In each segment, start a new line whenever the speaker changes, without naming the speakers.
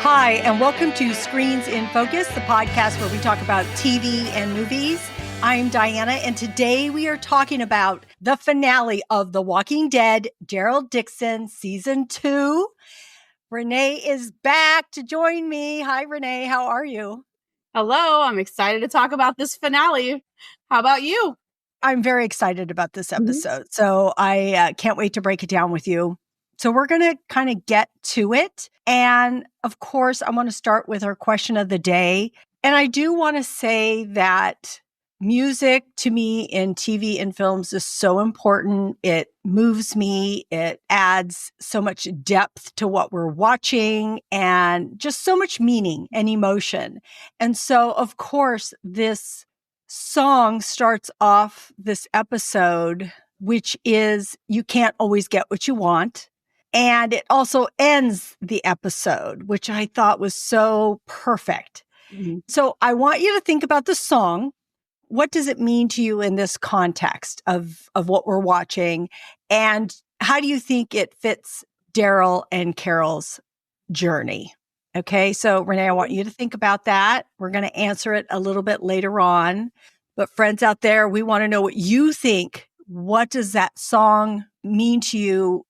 Hi, and welcome to Screens in Focus, the podcast where we talk about TV and movies. I'm Diana, and today we are talking about the finale of The Walking Dead, Daryl Dixon, Season 2. Renee is back to join me. Hi, Renee. How are you?
Hello. I'm excited to talk about this finale. How about you?
I'm very excited about this episode, so I can't wait to break it down with you. So we're going to kind of get to it. And of course, I want to start with our question of the day. And I do want to say that music to me in TV and films is so important. It moves me. It adds so much depth to what we're watching and just so much meaning and emotion. And so, of course, this song starts off this episode, which is "You Can't Always Get What You Want." And it also ends the episode, which I thought was so perfect. Mm-hmm. So I want you to think about the song. What does it mean to you in this context of what we're watching? And how do you think it fits Daryl and Carol's journey? Okay, so Renee, I want you to think about that. We're going to answer it a little bit later on. But friends out there, we want to know what you think. What does that song mean to you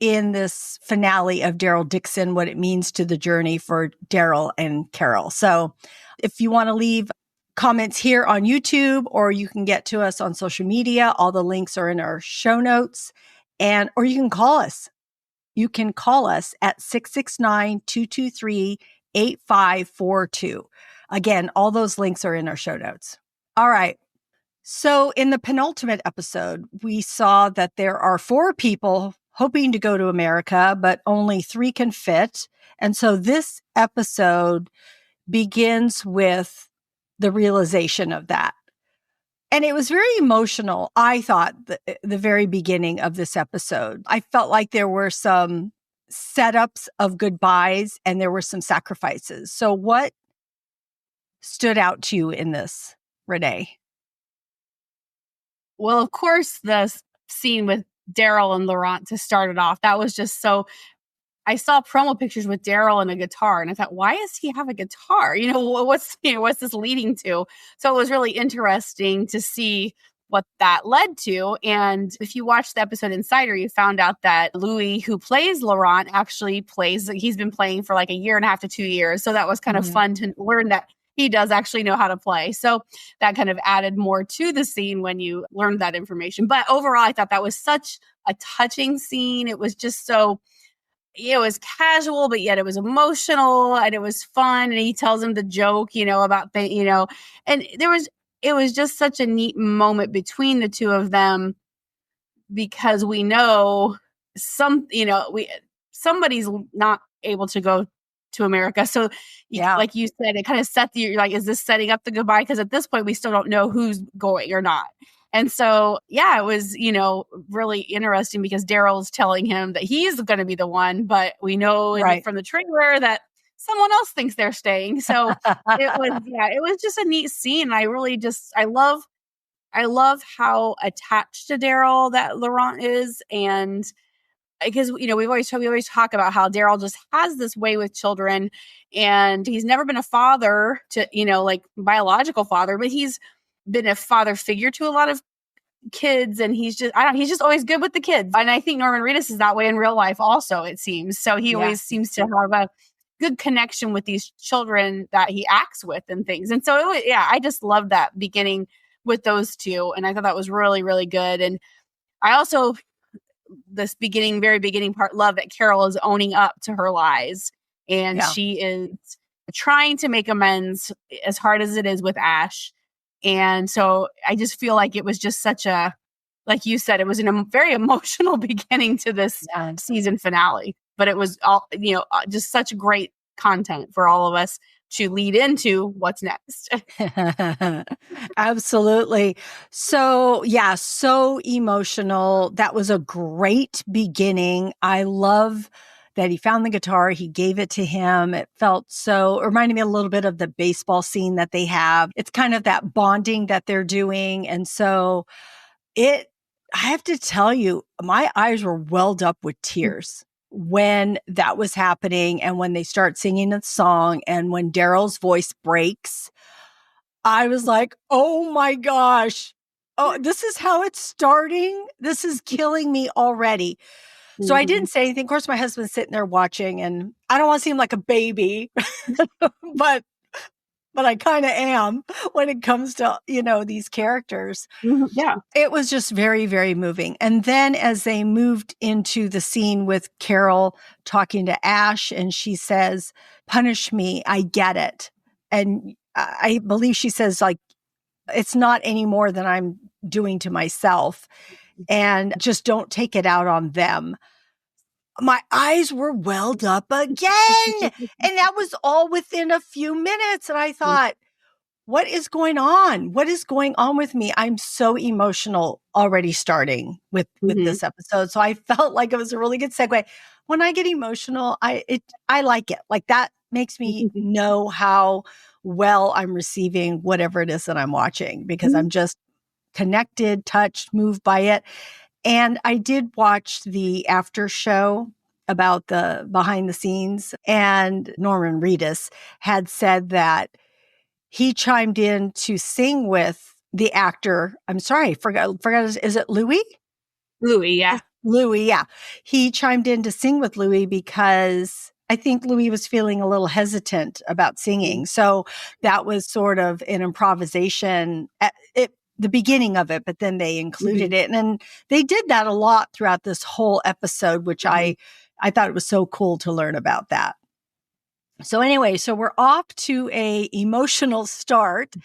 in this finale of Daryl Dixon, what it means to the journey for Daryl and Carol? So if you want to leave comments here on YouTube, or you can get to us on social media, all the links are in our show notes, or you can call us. You can call us at 669-223-8542. Again, all those links are in our show notes. All right. So in the penultimate episode, we saw that there are 4 people hoping to go to America, but only 3 can fit. And so this episode begins with the realization of that. And it was very emotional, I thought, the very beginning of this episode. I felt like there were some setups of goodbyes and there were some sacrifices. So what stood out to you in this, Renee?
Well, of course, the scene with Daryl and Laurent to start it off, that was just so... I saw promo pictures with Daryl and a guitar, and I thought, why does he have a guitar? What's this leading to? So it was really interesting to see what that led to. And if you watched the episode Insider, you found out that Louis, who plays Laurent, actually he's been playing for like 1.5 to 2 years. So that was kind of fun to learn that he does actually know how to play. So that kind of added more to the scene when you learned that information. But overall, I thought that was such a touching scene. It was just so... it was casual, but yet it was emotional and it was fun. And he tells him the joke, about and it was just such a neat moment between the two of them, because we know somebody's not able to go to America. So like you said, it kind of you're like, is this setting up the goodbye? Because at this point we still don't know who's going or not. And so, it was, really interesting, because Daryl's telling him that he's going to be the one, but we know from the trailer that someone else thinks they're staying. So it was just a neat scene. I love how attached to Daryl that Laurent is. And because, we always talk about how Daryl just has this way with children, and he's never been a father to, like biological father, but he's been a father figure to a lot of kids, and he's just always good with the kids. And I think Norman Reedus is that way in real life also, it seems. So he always seems to have a good connection with these children that he acts with and things. And so I just loved that beginning with those two, and I thought that was really, really good. And I also, this very beginning part, love that Carol is owning up to her lies, and she is trying to make amends as hard as it is with Ash. And so I just feel like it was just such like you said, it was a very emotional beginning to this season finale, but it was all, just such great content for all of us to lead into what's next.
Absolutely. So so emotional. That was a great beginning. I love that he found the guitar, he gave it to him. It reminded me a little bit of the baseball scene that they have. It's kind of that bonding that they're doing. And so I have to tell you, my eyes were welled up with tears when that was happening and when they start singing the song and when Daryl's voice breaks, I was like, oh my gosh. Oh, this is how it's starting. This is killing me already. So I didn't say anything. Of course, my husband's sitting there watching, and I don't want to seem like a baby, but I kind of am when it comes to, these characters.
Yeah.
It was just very, very moving. And then as they moved into the scene with Carol talking to Ash, and she says, punish me, I get it. And I believe she says, like, it's not any more than I'm doing to myself, and just don't take it out on them. My eyes were welled up again. And that was all within a few minutes. And I thought, what is going on? What is going on with me? I'm so emotional already starting with this episode. So I felt like it was a really good segue. When I get emotional, I like it. Like, that makes me know how well I'm receiving whatever it is that I'm watching, because I'm just connected, touched, moved by it. And I did watch the after show about the behind the scenes, and Norman Reedus had said that he chimed in to sing with the actor. I'm sorry, forgot. Is it Louis?
Louis, yeah.
Louis, yeah. He chimed in to sing with Louis because I think Louis was feeling a little hesitant about singing. So that was sort of an improvisation at the beginning of it, but then they included it. And they did that a lot throughout this whole episode, which I thought it was so cool to learn about that. So anyway, so we're off to a emotional start.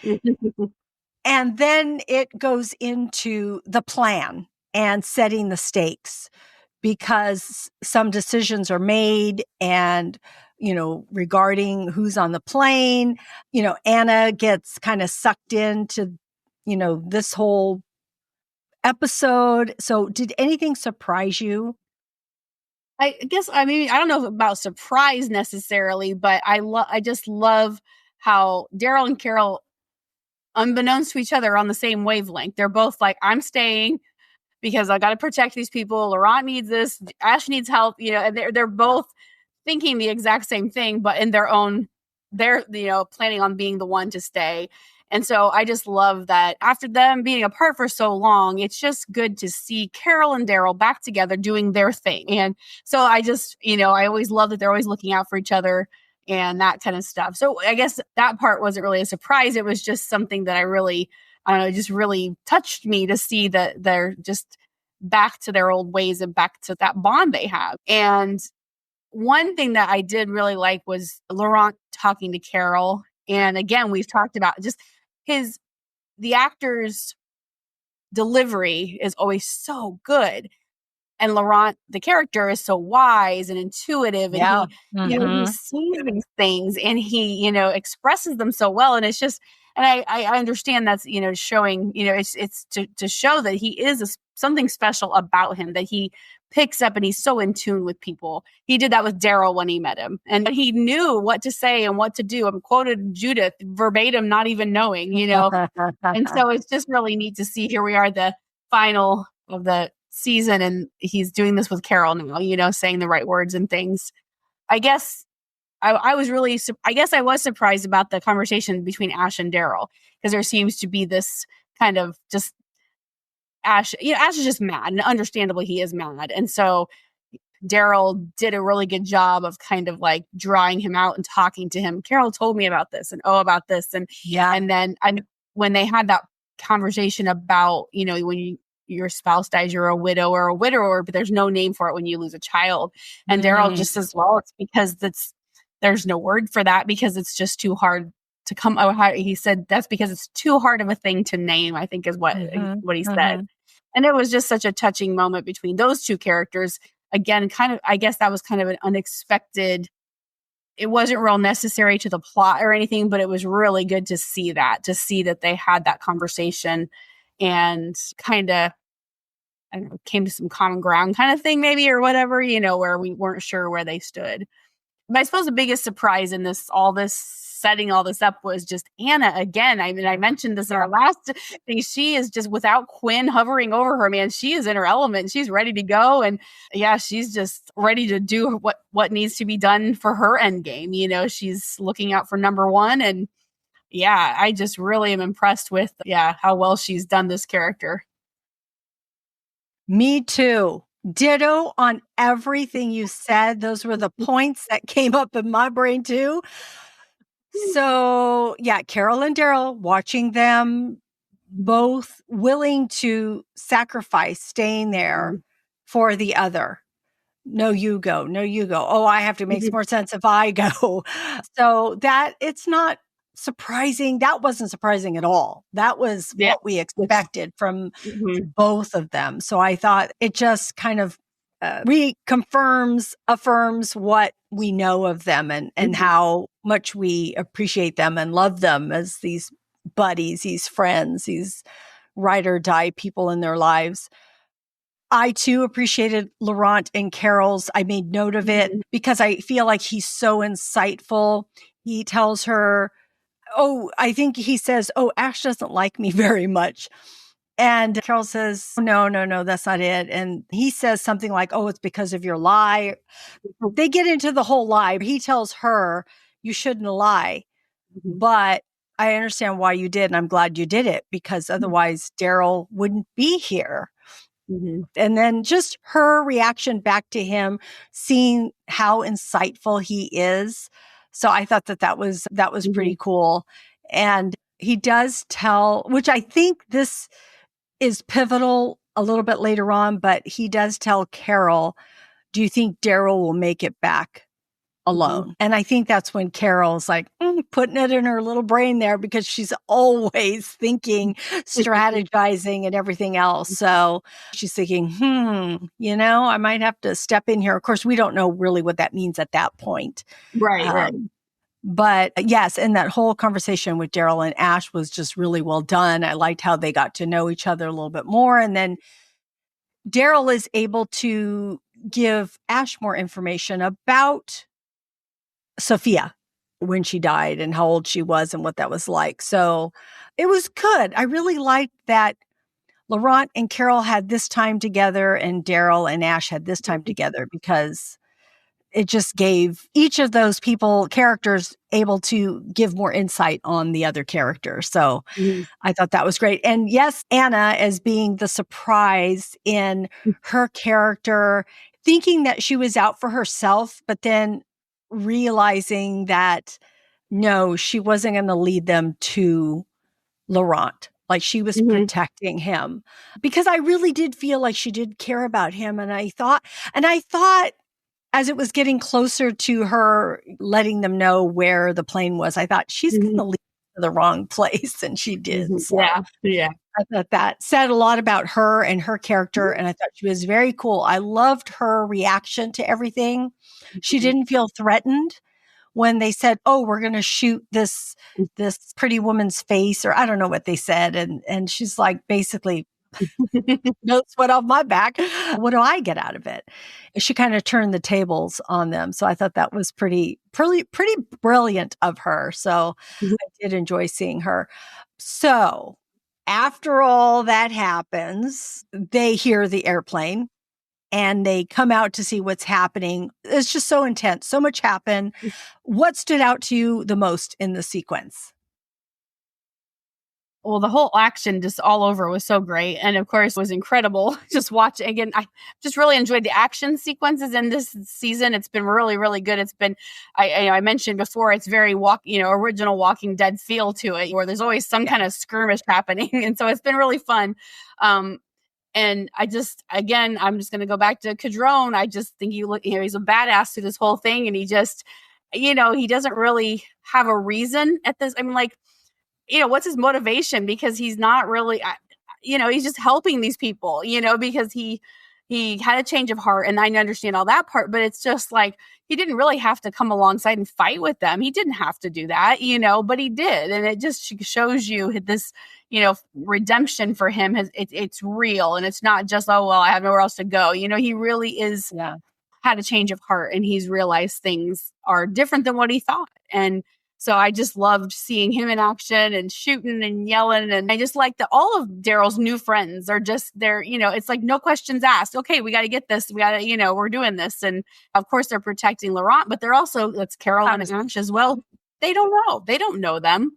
And then it goes into the plan and setting the stakes, because some decisions are made, and, regarding who's on the plane, Anna gets kind of sucked into, this whole episode. So did anything surprise you?
I guess, I mean, I don't know about surprise necessarily, but I just love how Daryl and Carol, unbeknownst to each other, are on the same wavelength. They're both like, I'm staying because I got to protect these people. Laurent needs this. Ash needs help, and they're both thinking the exact same thing, but in their own, they're, planning on being the one to stay. And so I just love that after them being apart for so long, it's just good to see Carol and Daryl back together doing their thing. And so I just, I always love that they're always looking out for each other and that kind of stuff. So I guess that part wasn't really a surprise. It was just something that I don't know, just really touched me to see that they're just back to their old ways and back to that bond they have. And one thing that I did really like was Laurent talking to Carol. And again, we've talked about just the actor's delivery is always so good. And Laurent, the character, is so wise and intuitive, and he sees these things and he, expresses them so well. And it's just, and I understand that's, showing, it's to show that he is something special about him, that he picks up and he's so in tune with people. He did that with Daryl when he met him, and he knew what to say and what to do. I'm quoted Judith verbatim, not even knowing, and so it's just really neat to see. Here we are, the final of the season, and he's doing this with Carol now, saying the right words and things. I guess I was surprised about the conversation between Ash and Daryl, because there seems to be this kind of just Ash is just mad, and understandably he is mad. And so Daryl did a really good job of kind of like drawing him out and talking to him. Carol told me about this and about this. And and then when they had that conversation about, when your spouse dies, you're a widow or a widower, but there's no name for it when you lose a child. And Daryl just says, well, it's because there's no word for that, because it's just too hard to come out. He said that's because it's too hard of a thing to name, I think is what he said. And it was just such a touching moment between those two characters. Again, kind of, I guess that was kind of an unexpected, it wasn't real necessary to the plot or anything, but it was really good to see that they had that conversation and kind of, I don't know, came to some common ground kind of thing maybe, or whatever, where we weren't sure where they stood. I suppose the biggest surprise in all this setting all this up was just Anna again. I mean, I mentioned this in our last thing. She is just, without Quinn hovering over her, man, she is in her element. She's ready to go. And yeah, she's just ready to do what needs to be done for her end game. You know, she's looking out for number one. And yeah, I just really am impressed with, how well she's done this character.
Me too. Ditto on everything you said. Those were the points that came up in my brain too. So yeah, Carol and Daryl, watching them both willing to sacrifice staying there for the other. No, you go. No, you go. Oh, I have to make more sense if I go. So that it's not surprising. That wasn't surprising at all. That was what we expected from both of them. So I thought it just kind of affirms what we know of them and how much we appreciate them and love them as these buddies, these friends, these ride or die people in their lives. I too appreciated Laurent and Carol's. I made note of it because I feel like he's so insightful. He tells her, I think he says, Ash doesn't like me very much. And Carol says, no, that's not it. And he says something like, it's because of your lie. They get into the whole lie. He tells her, you shouldn't lie, but I understand why you did. And I'm glad you did it because otherwise Daryl wouldn't be here. And then just her reaction back to him, seeing how insightful he is. So I thought that was pretty cool. And he does tell, which I think this is pivotal a little bit later on, but he does tell Carol, do you think Daryl will make it back alone? And I think that's when Carol's like putting it in her little brain there because she's always thinking, strategizing and everything else. So she's thinking, I might have to step in here. Of course, we don't know really what that means at that point.
Right.
But yes, and that whole conversation with Daryl and Ash was just really well done. I liked how they got to know each other a little bit more. And then Daryl is able to give Ash more information about Sophia when she died and how old she was and what that was like. So it was good. I really liked that Laurent and Carol had this time together and Daryl and Ash had this time together because it just gave each of those characters able to give more insight on the other character. So I thought that was great. And yes, Anna as being the surprise in her character, thinking that she was out for herself, but then realizing that no, she wasn't going to lead them to Laurent. Like she was protecting him because I really did feel like she did care about him. And I thought as it was getting closer to her letting them know where the plane was, I thought she's going to lead to the wrong place. And she did. So
yeah.
I thought that said a lot about her and her character. And I thought she was very cool. I loved her reaction to everything. She didn't feel threatened when they said, we're going to shoot this pretty woman's face, or I don't know what they said. And she's like, basically, no sweat off my back. What do I get out of it? And she kind of turned the tables on them. So I thought that was pretty brilliant of her. So I did enjoy seeing her. So after all that happens, they hear the airplane and they come out to see what's happening. It's just so intense. So much happened. What stood out to you the most in the sequence?
Well, the whole action just all over was so great. And of course, it was incredible. Just watch again. I just really enjoyed the action sequences in this season. It's been really, really good. It's been, I mentioned before, it's very original Walking Dead feel to it, where there's always some kind of skirmish happening. And so it's been really fun. And I'm just going to go back to Cadrone. I just think he's a badass through this whole thing. And he just, he doesn't really have a reason at this. I mean, like, what's his motivation? Because he's not really, he's just helping these people, because he had a change of heart, and I understand all that part, but it's just like, he didn't really have to come alongside and fight with them. He didn't have to do that, but he did. And it just shows you this, redemption for him. It's real. And it's not just, I have nowhere else to go. He really is had a change of heart and he's realized things are different than what he thought. And so I just loved seeing him in action and shooting and yelling. And I just like that all of Daryl's new friends are just there, it's like no questions asked. Okay, we got to get this. We got to, we're doing this. And of course they're protecting Laurent, but they're also, that's Carol and Ash as well. They don't know. They don't know them.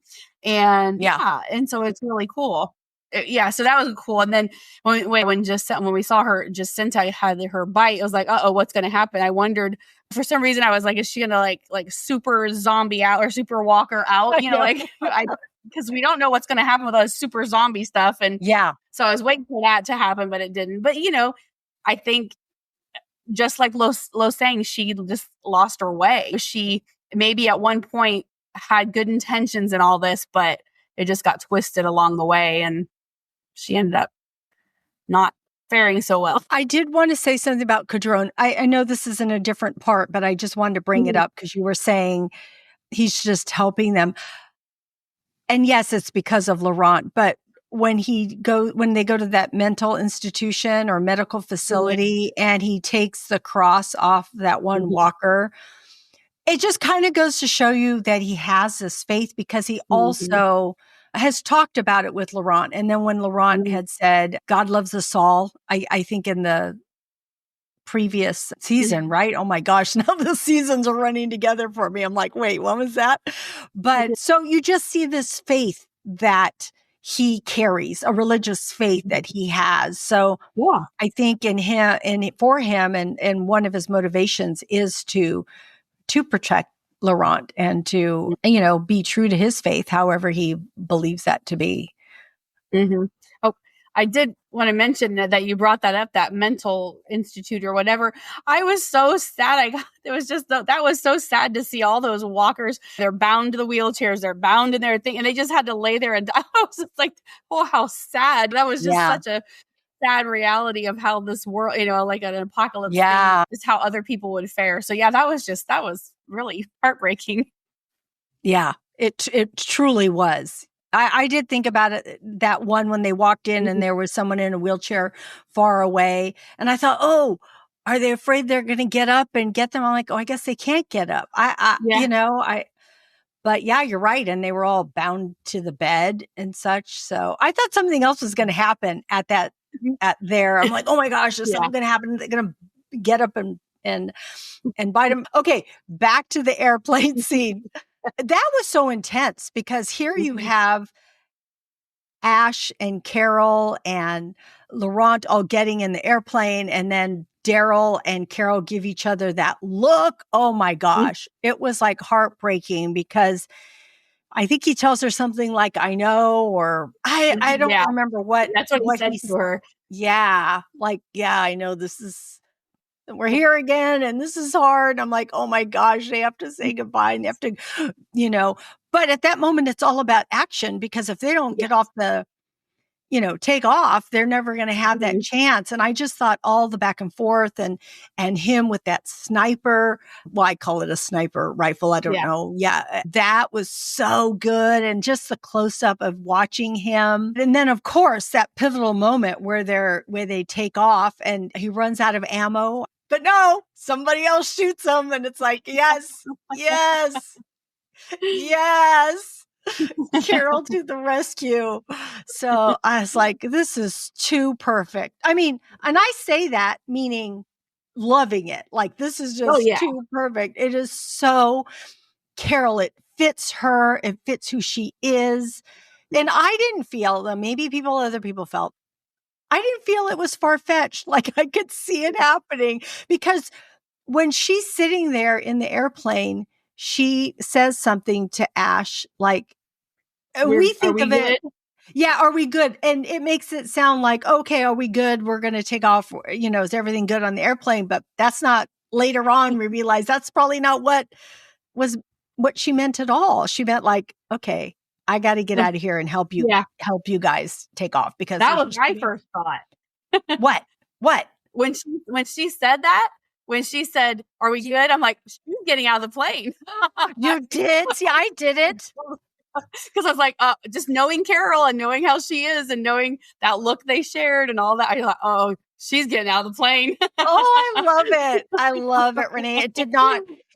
And and so it's really cool. So that was cool. And then when we saw her, Jacinta had her bite, it was like, what's going to happen? I wondered, for some reason, I was like, is she going to like super zombie out or super walker out? Because we don't know what's going to happen with all this super zombie stuff. And so I was waiting for that to happen, but it didn't. But, I think just like Lo saying, she just lost her way. She maybe at one point had good intentions in all this, but it just got twisted along the way. And she ended up not faring so well.
I did want to say something about Cadron. I know this is in a different part, but I just wanted to bring it up because you were saying he's just helping them. And yes, it's because of Laurent, but when they go to that mental institution or medical facility and he takes the cross off that one walker, it just kind of goes to show you that he has this faith because he also has talked about it with Laurent. And then when Laurent had said, God loves us all, I think in the previous season, right? Oh my gosh, now the seasons are running together for me. I'm like, wait, what was that? But so you just see this faith that he carries, a religious faith that he has. So I think in him and for him, and one of his motivations is to protect Laurent and to, be true to his faith, however he believes that to be.
Oh, I did want to mention that you brought that up, that mental institute or whatever. I was so sad. That was so sad to see all those walkers. They're bound to the wheelchairs. They're bound in their thing. And they just had to lay there. And I was just like, oh, how sad. That was just such a sad reality of how this world, like an apocalypse thing, is how other people would fare. So that was really heartbreaking.
Yeah, it truly was. I did think about it, that one when they walked in and there was someone in a wheelchair far away. And I thought, oh, are they afraid they're going to get up and get them? I'm like, oh, I guess they can't get up. But you're right. And they were all bound to the bed and such. So I thought something else was going to happen at there. I'm like, oh my gosh, is something going to happen? They're going to get up and bite them. Okay. Back to the airplane scene. That was so intense because here you have Ash and Carol and Laurent all getting in the airplane, and then Daryl and Carol give each other that look. Oh my gosh. It was like heartbreaking because I think he tells her something like, I know, or I don't remember what.
That's what he said to her.
Yeah. Like, I know we're here again and this is hard. I'm like, oh my gosh, they have to say goodbye and they have to, but at that moment, it's all about action because if they don't get off take off, they're never going to have that chance. And I just thought all the back and forth and him with that sniper, well, I call it a sniper rifle. I don't know. Yeah. That was so good. And just the close up of watching him. And then of course, that pivotal moment where they take off and he runs out of ammo, but no, somebody else shoots him. And it's like, yes. Carol to the rescue. So I was like, this is too perfect. I mean, and I say that meaning loving it. Like, this is just too perfect. It is so Carol. It fits her. It fits who she is. And I didn't feel that maybe other people felt. I didn't feel it was far-fetched. Like I could see it happening because when she's sitting there in the airplane, she says something to Ash like, we think of it. Yeah, are we good? And it makes it sound like, okay, are we good? We're going to take off. Is everything good on the airplane? But that's not, later on, we realize that's probably not what she meant at all. She meant like, okay, I got to get out of here and help you guys take off because
that was my first thought.
What?
When she said that, when she said, are we good? I'm like, she's getting out of the plane.
You did? See, I didn't.
Because I was like, just knowing Carol and knowing how she is and knowing that look they shared and all that, I thought, oh, she's getting out of the plane.
Oh, I love it. I love it, Renee.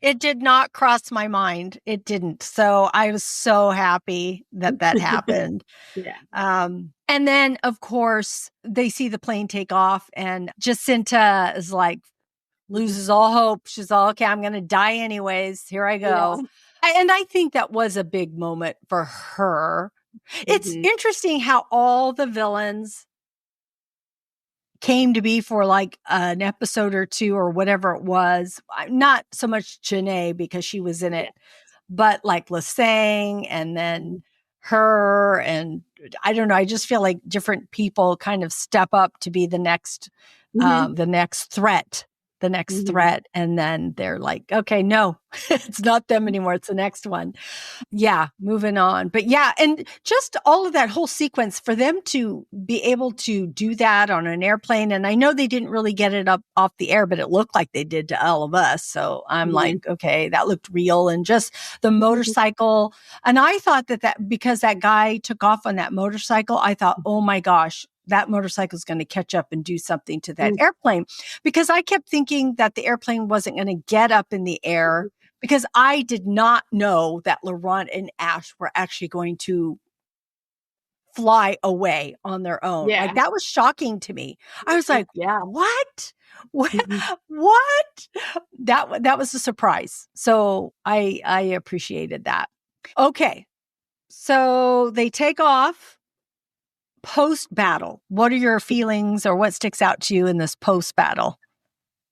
It did not cross my mind. It didn't. So I was so happy that that happened.
Yeah.
And then of course they see the plane take off and Jacinta is like, loses all hope. She's all, okay, I'm going to die anyways. Here I go.
Yeah.
And I think that was a big moment for her. It's
Mm-hmm.
interesting how all the villains came to be for like an episode or two or whatever it was. Not so much Janae because she was in it, but like Lasang and then her. And I don't know. I just feel like different people kind of step up to be the next threat. The next threat. And then they're like, okay, no, it's not them anymore. It's the next one. Yeah, moving on. But yeah, and just all of that whole sequence for them to be able to do that on an airplane. And I know they didn't really get it up off the air, but it looked like they did to all of us. So I'm like, okay, that looked real. And just the motorcycle. And I thought that because that guy took off on that motorcycle, I thought, oh my gosh, that motorcycle is going to catch up and do something to that airplane, because I kept thinking that the airplane wasn't going to get up in the air, because I did not know that Laurent and Ash were actually going to fly away on their own.
Yeah.
Like, that was shocking to me. I was like,
yeah.
what? What? That was a surprise. So I appreciated that. Okay. So they take off. Post battle, what are your feelings or what sticks out to you in this post battle?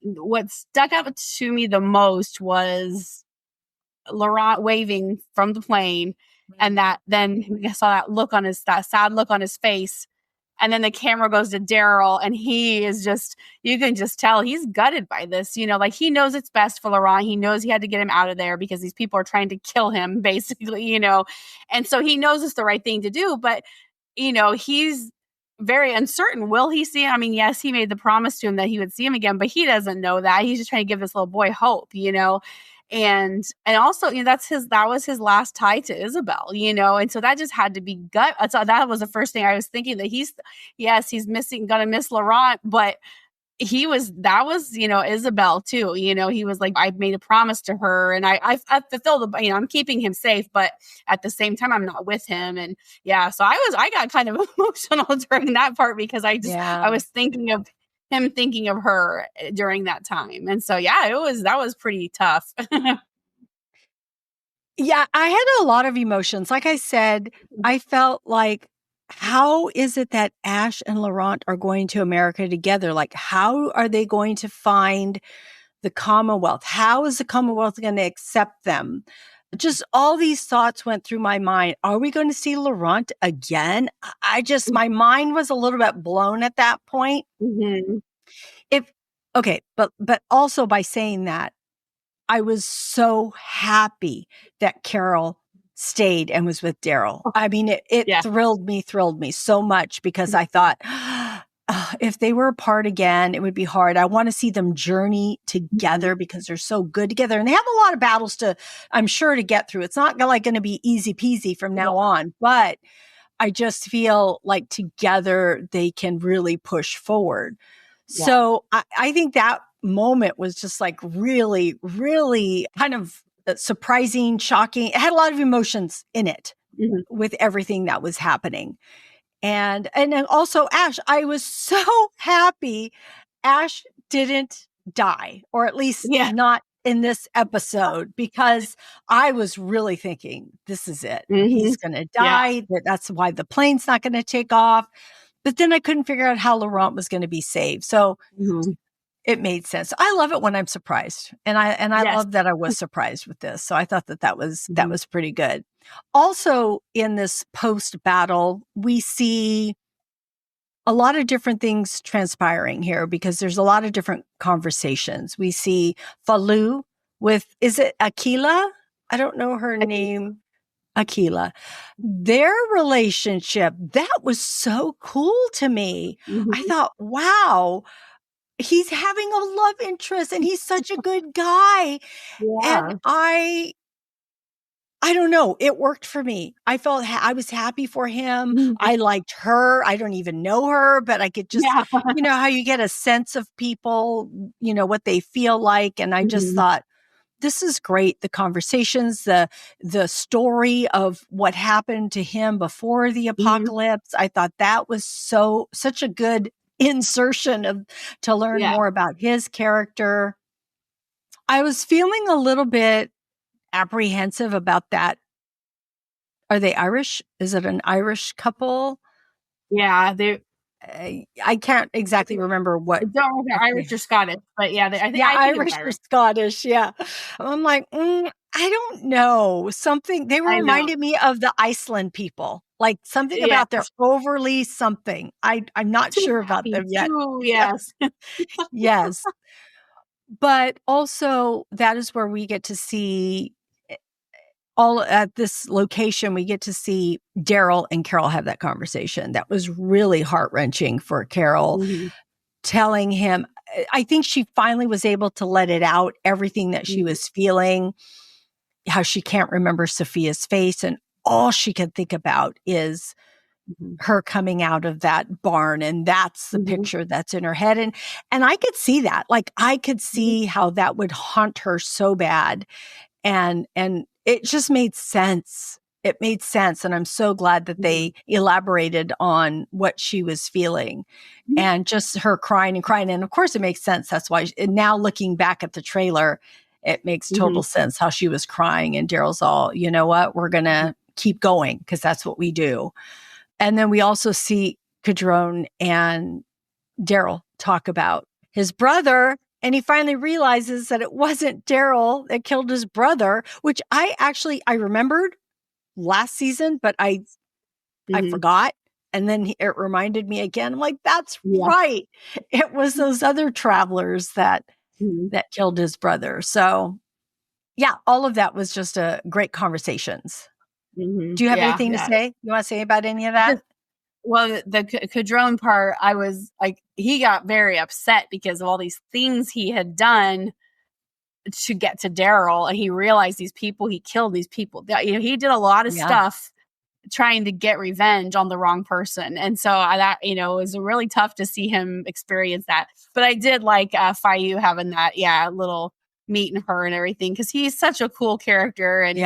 What stuck out to me the most was Laurent waving from the plane, and that then we saw that sad look on his face. And then the camera goes to Daryl, and he is just, you can just tell he's gutted by this. You know, like, he knows it's best for Laurent. He knows he had to get him out of there because these people are trying to kill him, basically, you know. And so he knows it's the right thing to do. But, you know, he's very uncertain. Will he see him? I mean, yes, he made the promise to him that he would see him again, but he doesn't know that. He's just trying to give this little boy hope, you know. And also, you know, that was his last tie to Isabel, you know, and so that just had to be so that was the first thing I was thinking, that he's gonna miss Laurent, but that was, you know, Isabel too, you know. He was like, I made a promise to her, and I fulfilled the, you know, I'm keeping him safe, but at the same time I'm not with him. And yeah, so I got kind of emotional during that part, because I was thinking of him thinking of her during that time. And so, yeah, that was pretty tough.
Yeah, I had a lot of emotions. Like I said, I felt like, how is it that Ash and Laurent are going to America together? Like, how are they going to find the Commonwealth? How is the Commonwealth going to accept them? Just all these thoughts went through my mind. Are we going to see Laurent again? My mind was a little bit blown at that point. But also, by saying that, I was so happy that Carol stayed and was with Daryl. I mean, it thrilled me so much, because I thought, if they were apart again, it would be hard. I want to see them journey together, because they're so good together, and they have a lot of battles I'm sure, to get through. It's not like going to be easy peasy from now on, but I just feel like together they can really push forward. Yeah. So I think that moment was just like really, really kind of surprising, shocking. It had a lot of emotions in it with everything that was happening. And then also Ash, I was so happy Ash didn't die, or at least not in this episode, because I was really thinking, this is it. He's going to die. That's why the plane's not going to take off. But then I couldn't figure out how Laurent was going to be saved. So it made sense. I love it when I'm surprised. And I love that I was surprised with this. So I thought that was pretty good. Also, in this post battle, we see a lot of different things transpiring here, because there's a lot of different conversations. We see Falou with, is it Akila? I don't know her name. Akila. Their relationship, that was so cool to me. I thought, wow, he's having a love interest and he's such a good guy. And I I don't know. It worked for me. I felt I was happy for him. I liked her. I don't even know her, but I could just,
Yeah.
how you get a sense of people, what they feel like. And I just thought, this is great. The conversations, the story of what happened to him before the apocalypse. I thought that was such a good insertion to learn more about his character. I was feeling a little bit apprehensive about that. Are they Irish? Is it an Irish couple?
Yeah,
I can't exactly remember what.
I don't know if they're Irish or Scottish, but yeah, I think it was
Irish or
Irish.
Scottish. Yeah. I'm like, I don't know. They
I know.
reminded me of the Iceland people, like something
Yeah.
about their overly something. I'm not
Too
sure about
happy.
them yet.
Too,
Yeah.
yes.
Yes. But also that is where we get to see all at this location, we get to see Daryl and Carol have that conversation. That was really heart-wrenching for Carol, telling him, I think she finally was able to let it out, everything that she was feeling, how she can't remember Sophia's face. And all she could think about is her coming out of that barn. And that's the picture that's in her head. And I could see that. Like, I could see how that would haunt her so bad. And it just made sense. It made sense. And I'm so glad that they elaborated on what she was feeling and just her crying and crying. And of course it makes sense. That's why now looking back at the trailer, it makes total sense how she was crying. And Daryl's all, you know what, we're going to keep going because that's what we do. And then we also see Cadron and Daryl talk about his brother. And he finally realizes that it wasn't Daryl that killed his brother, which I remembered last season, but I forgot. And then it reminded me again. I'm like, that's right. It was those other travelers that killed his brother. So yeah, all of that was just a great conversations. Do you have anything to say? You want to say about any of that?
Well, the Cadron part, I was like, he got very upset because of all these things he had done to get to Daryl, and he realized he killed these people. He did a lot of stuff trying to get revenge on the wrong person, and so it was really tough to see him experience that. But I did like Fayu having that little meet and her and everything, because he's such a cool character, and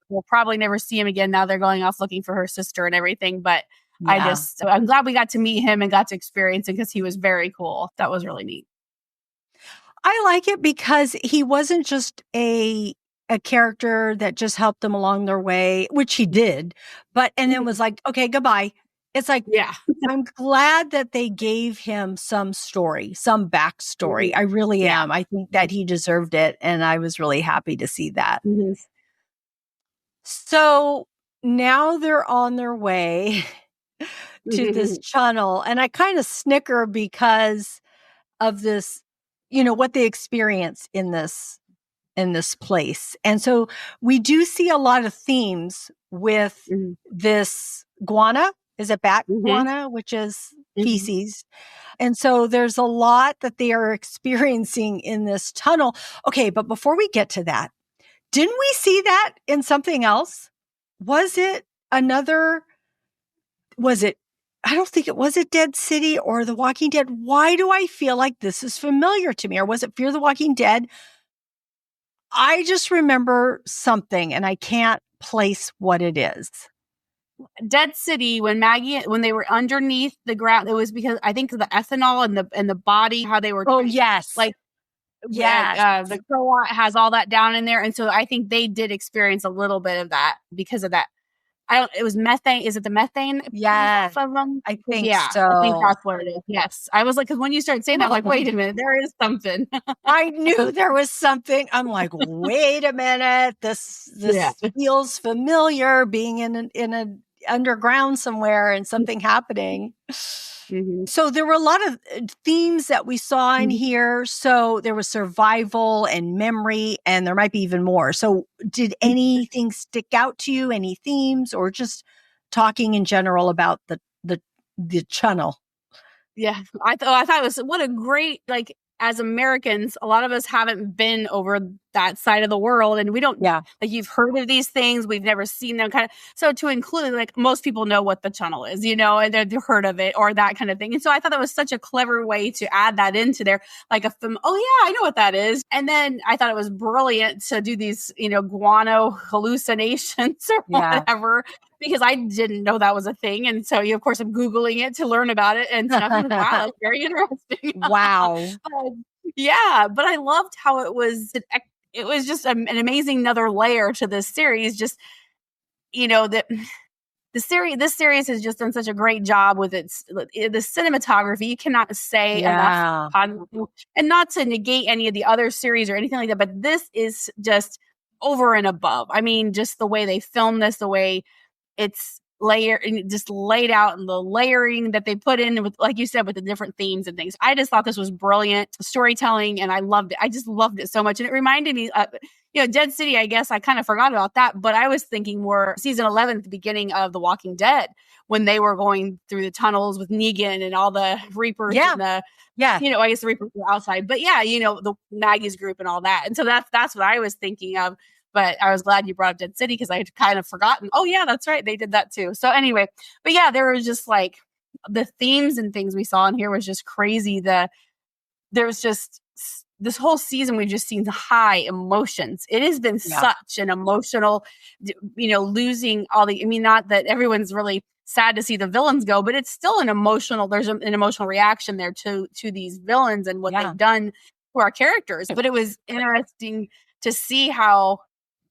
we'll probably never see him again. Now they're going off looking for her sister and everything, but I'm glad we got to meet him and got to experience it because he was very cool. That was really neat.
I like it because he wasn't just a character that just helped them along their way, which he did, and then was like, okay, goodbye. It's like, I'm glad that they gave him some story, some backstory. I really am. I think that he deserved it. And I was really happy to see that. So now they're on their way to this channel. And I kind of snicker because of this, what they experience in this place. And so we do see a lot of themes with this guana. Is it bat guana, which is feces? And so there's a lot that they are experiencing in this tunnel. Okay, but before we get to that, didn't we see that in something else? Was it I don't think it was Dead City or The Walking Dead. Why do I feel like this is familiar to me? Or was it Fear the Walking Dead? I just remember something and I can't place what it is.
Dead City, when they were underneath the ground, it was because I think the ethanol and the body, how they were.
Oh, yes.
Like, the Croat has all that down in there. And so I think they did experience a little bit of that because of that. It was methane. Is it the methane?
Yeah.
Of them?
I think so.
I think that's what it is. Yes. I was like, because when you started saying that, I'm like, wait a minute, there is something.
I knew there was something. I'm like, wait a minute. This feels familiar, being in an underground somewhere and something happening. So there were a lot of themes that we saw in here. So there was survival and memory, and there might be even more. So did anything stick out to you? Any themes, or just talking in general about the channel?
Yeah, I thought it was, what a great as Americans, a lot of us haven't been over that side of the world, and we don't, like, you've heard of these things, we've never seen them kind of. So to include, like, most people know what the channel is, you know, and they've heard of it or that kind of thing. And so I thought that was such a clever way to add that into there, like a film. Oh yeah, I know what that is. And then I thought it was brilliant to do these, you know, guano hallucinations or whatever, because I didn't know that was a thing. And so, of course, I'm Googling it to learn about it and stuff. And wow, that's very interesting.
Wow.
But I loved how it was just an amazing another layer to this series. Just, you know, that this series has just done such a great job with the cinematography. You cannot say enough positive, and not to negate any of the other series or anything like that, but this is just over and above. I mean, just the way they film this, the way it's just laid out, and the layering that they put in with, like you said, with the different themes and things. I just thought this was brilliant storytelling, and I loved it. I just loved it so much. And it reminded me, Dead City, I guess I kind of forgot about that, but I was thinking more season 11 at the beginning of The Walking Dead, when they were going through the tunnels with Negan and all the Reapers and I guess the Reapers were outside, but the Maggie's group and all that. And so that's what I was thinking of. But I was glad you brought up Dead City, because I had kind of forgotten. Oh yeah, that's right. They did that too. So anyway, but yeah, there was just like the themes and things we saw in here was just crazy. There was just this whole season, we've just seen high emotions. It has been such an emotional, losing all the, I mean, not that everyone's really sad to see the villains go, but it's still there's an emotional reaction there to these villains and what they've done to our characters. But it was interesting to see how,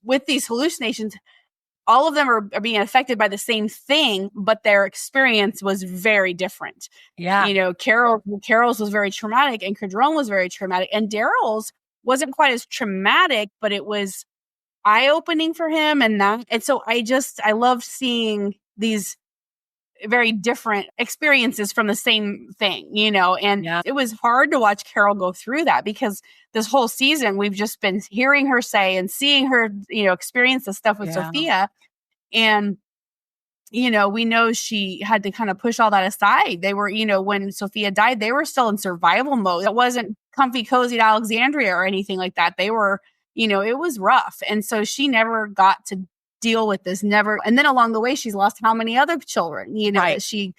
with these hallucinations, all of them are being affected by the same thing, but their experience was very different. Carol's was very traumatic, and Cadron was very traumatic, and Daryl's wasn't quite as traumatic, but it was eye-opening for him. And so I loved seeing these very different experiences from the same thing, and it was hard to watch Carol go through that, because this whole season we've just been hearing her say and seeing her, experience the stuff with Sophia. And, we know she had to kind of push all that aside. They were, when Sophia died, they were still in survival mode. It wasn't comfy, cozy to Alexandria or anything like that. They were, it was rough. And so she never got to deal with this, never. And then along the way, she's lost how many other children, that she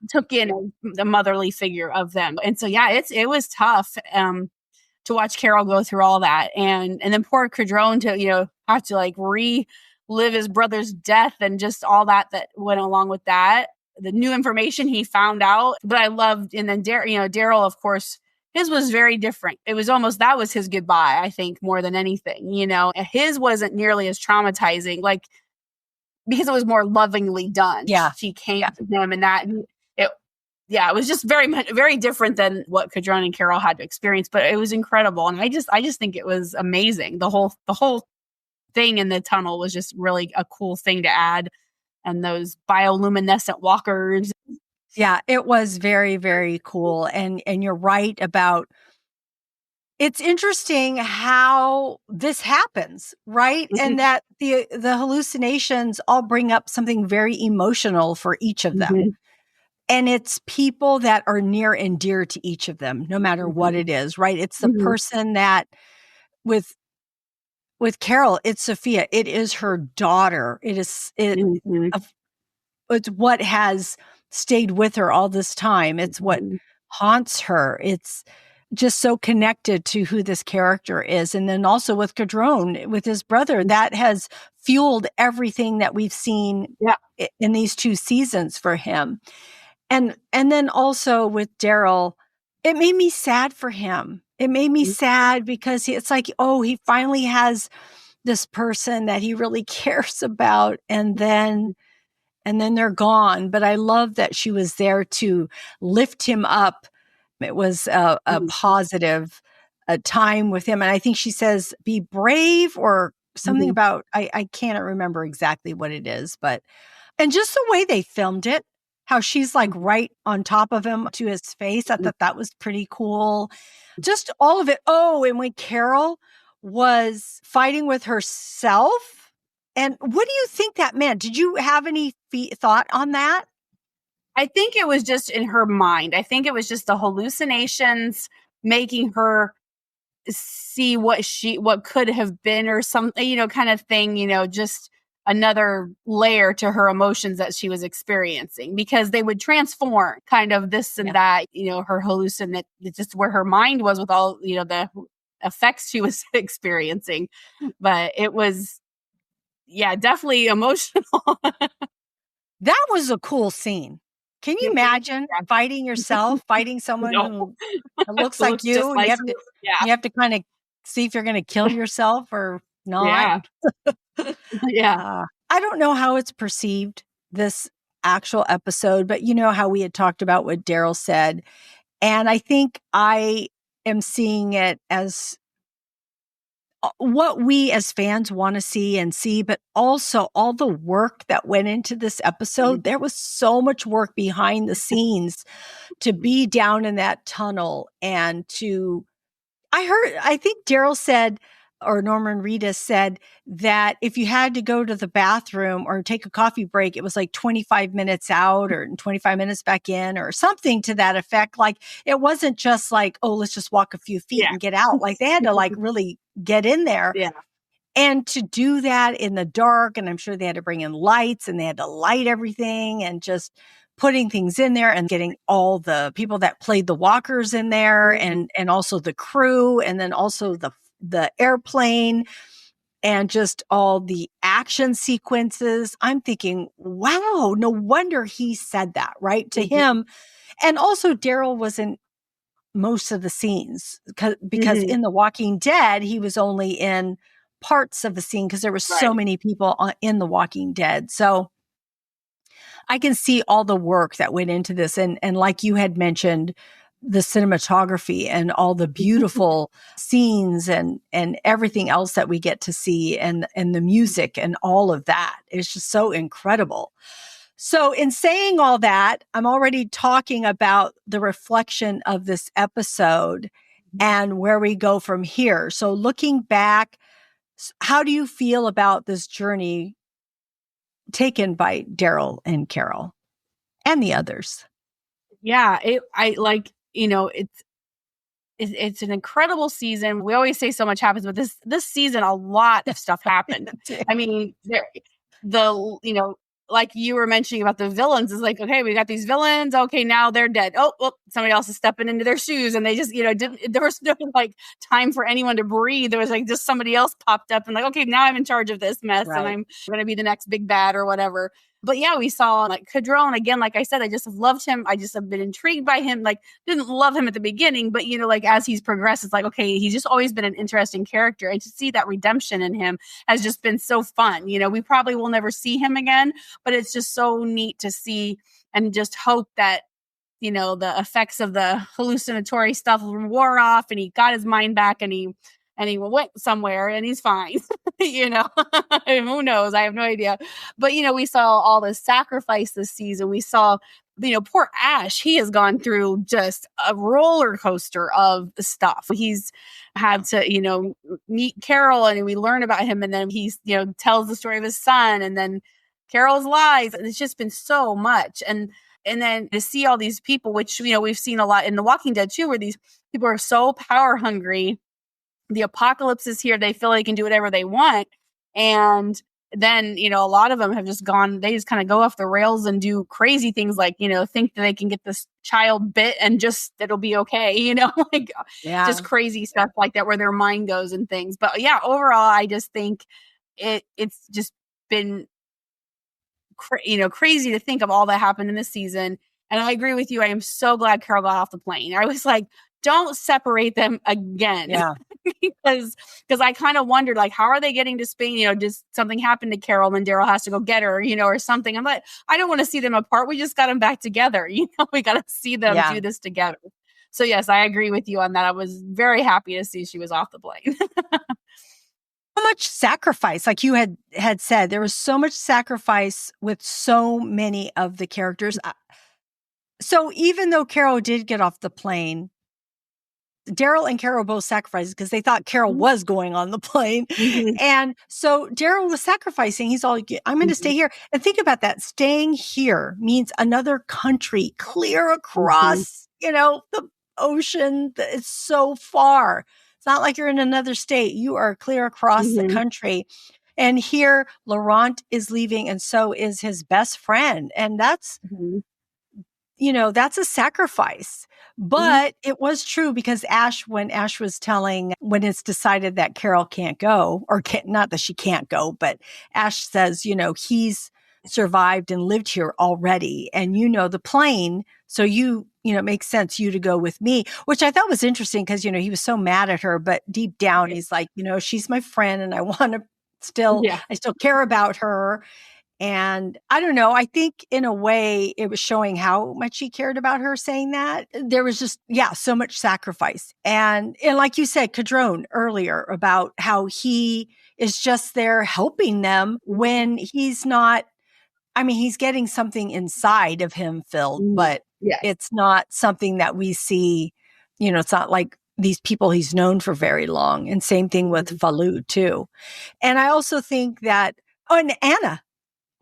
took in the motherly figure of them. And so, it was tough to watch Carol go through all that. And then poor Cadron to, have to like relive his brother's death and just all that went along with that. The new information he found out. But I loved, and then Daryl, of course, his was very different. It was almost, that was his goodbye, I think, more than anything, His wasn't nearly as traumatizing, like, because it was more lovingly done. She came to him, and it was just very much, very different than what Cadron and Carol had to experience, but it was incredible. And I just think it was amazing. The whole thing in the tunnel was just really a cool thing to add. And those bioluminescent walkers.
Yeah, it was very, very cool. And you're right about, it's interesting how this happens, right? Mm-hmm. And that the hallucinations all bring up something very emotional for each of them. Mm-hmm. And it's people that are near and dear to each of them, no matter what it is, right? It's the person that with Carol, it's Sophia. It is her daughter. It's what has stayed with her all this time. It's what haunts her. It's just so connected to who this character is. And then also with Cadron, with his brother, that has fueled everything that we've seen in these 2 seasons for him. And then also with Daryl, it made me sad for him. It made me sad because it's like, oh, he finally has this person that he really cares about. And then they're gone. But I love that she was there to lift him up. It was a positive time with him. And I think she says, be brave, or something about, I can't remember exactly what it is, and just the way they filmed it, how she's like right on top of him to his face. I thought that was pretty cool. Just all of it. Oh, and when Carol was fighting with herself, and what do you think that meant? Did you have any thought on that?
I think it was just in her mind. I think it was just the hallucinations making her see what could have been or something, kind of thing, just another layer to her emotions that she was experiencing, because they would transform kind of this and that, her hallucinate, just where her mind was with all, the effects she was experiencing. But it was, definitely emotional.
That was a cool scene. Can you imagine fighting yourself, fighting someone who looks like you?
Like
you have to kind of see if you're going to kill yourself or not.
Yeah.
I don't know how it's perceived, this actual episode, but you know how we had talked about what Daryl said. And I think I am seeing it as what we as fans want to see, but also all the work that went into this episode. There was so much work behind the scenes to be down in that tunnel and I think Daryl said, or Norman Reedus said, that if you had to go to the bathroom or take a coffee break, it was like 25 minutes out or 25 minutes back in or something to that effect. Like, it wasn't just like, oh, let's just walk a few feet and get out. Like, they had to like really get in there.
Yeah.
And to do that in the dark, and I'm sure they had to bring in lights and they had to light everything and just putting things in there and getting all the people that played the walkers in there and also the crew and then also the airplane and just all the action sequences. I'm thinking, wow, no wonder he said that, right? To him. And also Daryl was in most of the scenes because in The Walking Dead, he was only in parts of the scene because there were so many people in The Walking Dead. So I can see all the work that went into this. And like you had mentioned, the cinematography and all the beautiful scenes and everything else that we get to see and the music and all of that is just so incredible. So in saying all that, I'm already talking about the reflection of this episode and where we go from here. So looking back, how do you feel about this journey taken by Daryl and Carol and the others?
Yeah, it's an incredible season. We always say so much happens, but this season, a lot of stuff happened. I mean, like you were mentioning about the villains, is like, okay, we got these villains. Okay, now they're dead. Oh, well, somebody else is stepping into their shoes, and they just, there was no like time for anyone to breathe. There was like just somebody else popped up and like, okay, now I'm in charge of this mess, and I'm going to be the next big bad or whatever. But yeah, we saw like Cadron again. Like I said, I just have loved him. I just have been intrigued by him. Like, didn't love him at the beginning, but like as he's progressed, it's like, okay, he's just always been an interesting character, and to see that redemption in him has just been so fun. We probably will never see him again, but it's just so neat to see, and just hope that the effects of the hallucinatory stuff wore off, and he got his mind back, and he went somewhere and he's fine. Who knows? I have no idea. But, we saw all the sacrifice this season. We saw, poor Ash, he has gone through just a roller coaster of stuff. He's had to, meet Carol, and we learn about him, and then he's, tells the story of his son, and then Carol's lies. It's just been so much. And then to see all these people, which, we've seen a lot in The Walking Dead too, where these people are so power hungry. The apocalypse is here. They feel they can do whatever they want. And then, a lot of them have just gone, they just kind of go off the rails and do crazy things like, think that they can get this child bit and just, it'll be okay, just crazy stuff like that, where their mind goes and things. But yeah, overall, I just think it's just been, crazy to think of all that happened in this season. And I agree with you. I am so glad Carol got off the plane. I was like, don't separate them again.
Yeah.
because I kind of wondered, like, how are they getting to Spain? Does something happen to Carol and Daryl has to go get her, or something? I'm like, I don't want to see them apart. We just got them back together. We got to see them do this together. So yes, I agree with you on that. I was very happy to see she was off the plane.
So much sacrifice, like you had said, there was so much sacrifice with so many of the characters. So even though Carol did get off the plane, Daryl and Carol both sacrificed because they thought Carol was going on the plane. And so Daryl was sacrificing. He's all, I'm going to stay here. And think about that. Staying here means another country clear across, the ocean. It's so far. It's not like you're in another state. You are clear across the country. And here, Laurent is leaving, and so is his best friend. And that's, that's a sacrifice. But it was true because when Ash was when it's decided that Carol can't go, or not that she can't go, but Ash says, he's survived and lived here already. And the plane. So it makes sense you to go with me, which I thought was interesting because, he was so mad at her, but deep down he's like, she's my friend and I want to I still care about her. And I don't know, I think in a way it was showing how much he cared about her saying that. There was just, so much sacrifice. And like you said, Cadron earlier about how he is just there helping them when he's not, he's getting something inside of him filled, but it's not something that we see, it's not like these people he's known for very long. And same thing with Falou too. And I also think that, and Anna,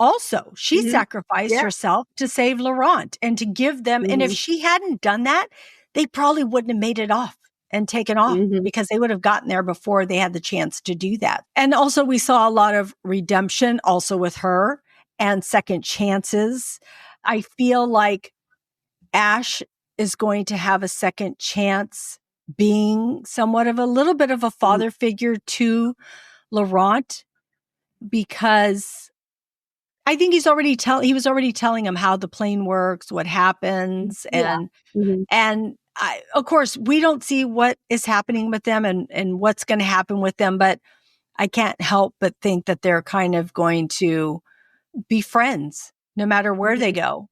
also, she sacrificed herself to save Laurent and to give them. And if she hadn't done that, they probably wouldn't have made it off and taken off because they would have gotten there before they had the chance to do that. And also we saw a lot of redemption also with her and second chances. I feel like Ash is going to have a second chance being somewhat of a little bit of a father figure to Laurent, because I think he was already telling him how the plane works, what happens. And of course, we don't see what is happening with them and what's going to happen with them, but I can't help but think that they're kind of going to be friends no matter where they go,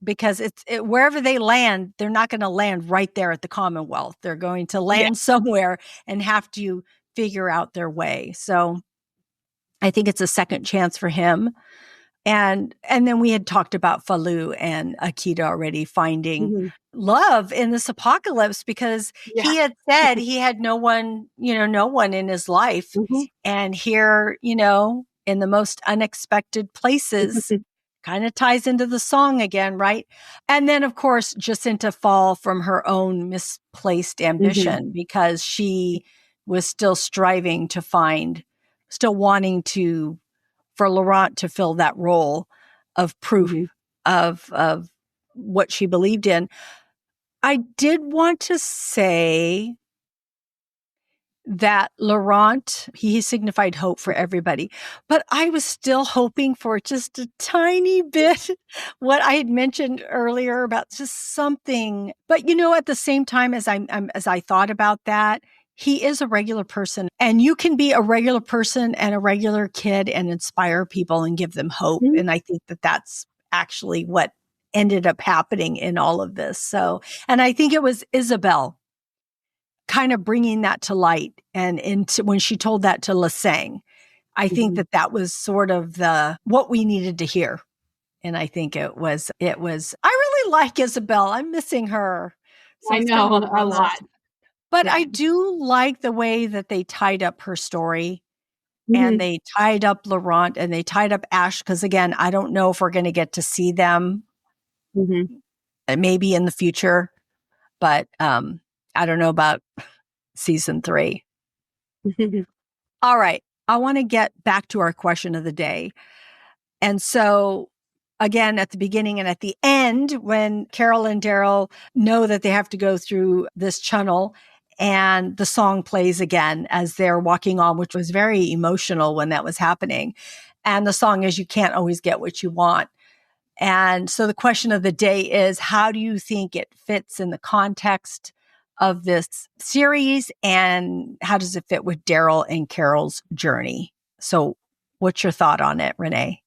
because wherever they land, they're not going to land right there at the Commonwealth. They're going to land somewhere and have to figure out their way. So I think it's a second chance for him. And then we had talked about Falou and Akita already finding love in this apocalypse, because he had said he had no one in his life. And here, in the most unexpected places, kind of ties into the song again, right? And then, of course, Jacinta fall from her own misplaced ambition, because she was still striving to still wanting for Laurent to fill that role of proof of what she believed in. I did want to say that Laurent, he signified hope for everybody, but I was still hoping for just a tiny bit what I had mentioned earlier about just something. But at the same time, as I thought about that, he is a regular person, and you can be a regular person and a regular kid and inspire people and give them hope. And I think that that's actually what ended up happening in all of this. So, and I think it was Isabel kind of bringing that to light, and when she told that to Lasang, I think that was sort of what we needed to hear. And I think it was, I really like Isabel. I'm missing her. So
I know a lot.
But I do like the way that they tied up her story, and they tied up Laurent, and they tied up Ash. Because again, I don't know if we're going to get to see them maybe in the future, but I don't know about season 3. All right. I want to get back to our question of the day. And so again, at the beginning and at the end, when Carol and Daryl know that they have to go through this tunnel, and the song plays again as they're walking on, which was very emotional when that was happening. And the song is, "You Can't Always Get What You Want." And so the question of the day is, how do you think it fits in the context of this series, and how does it fit with Daryl and Carol's journey? So what's your thought on it, Renee?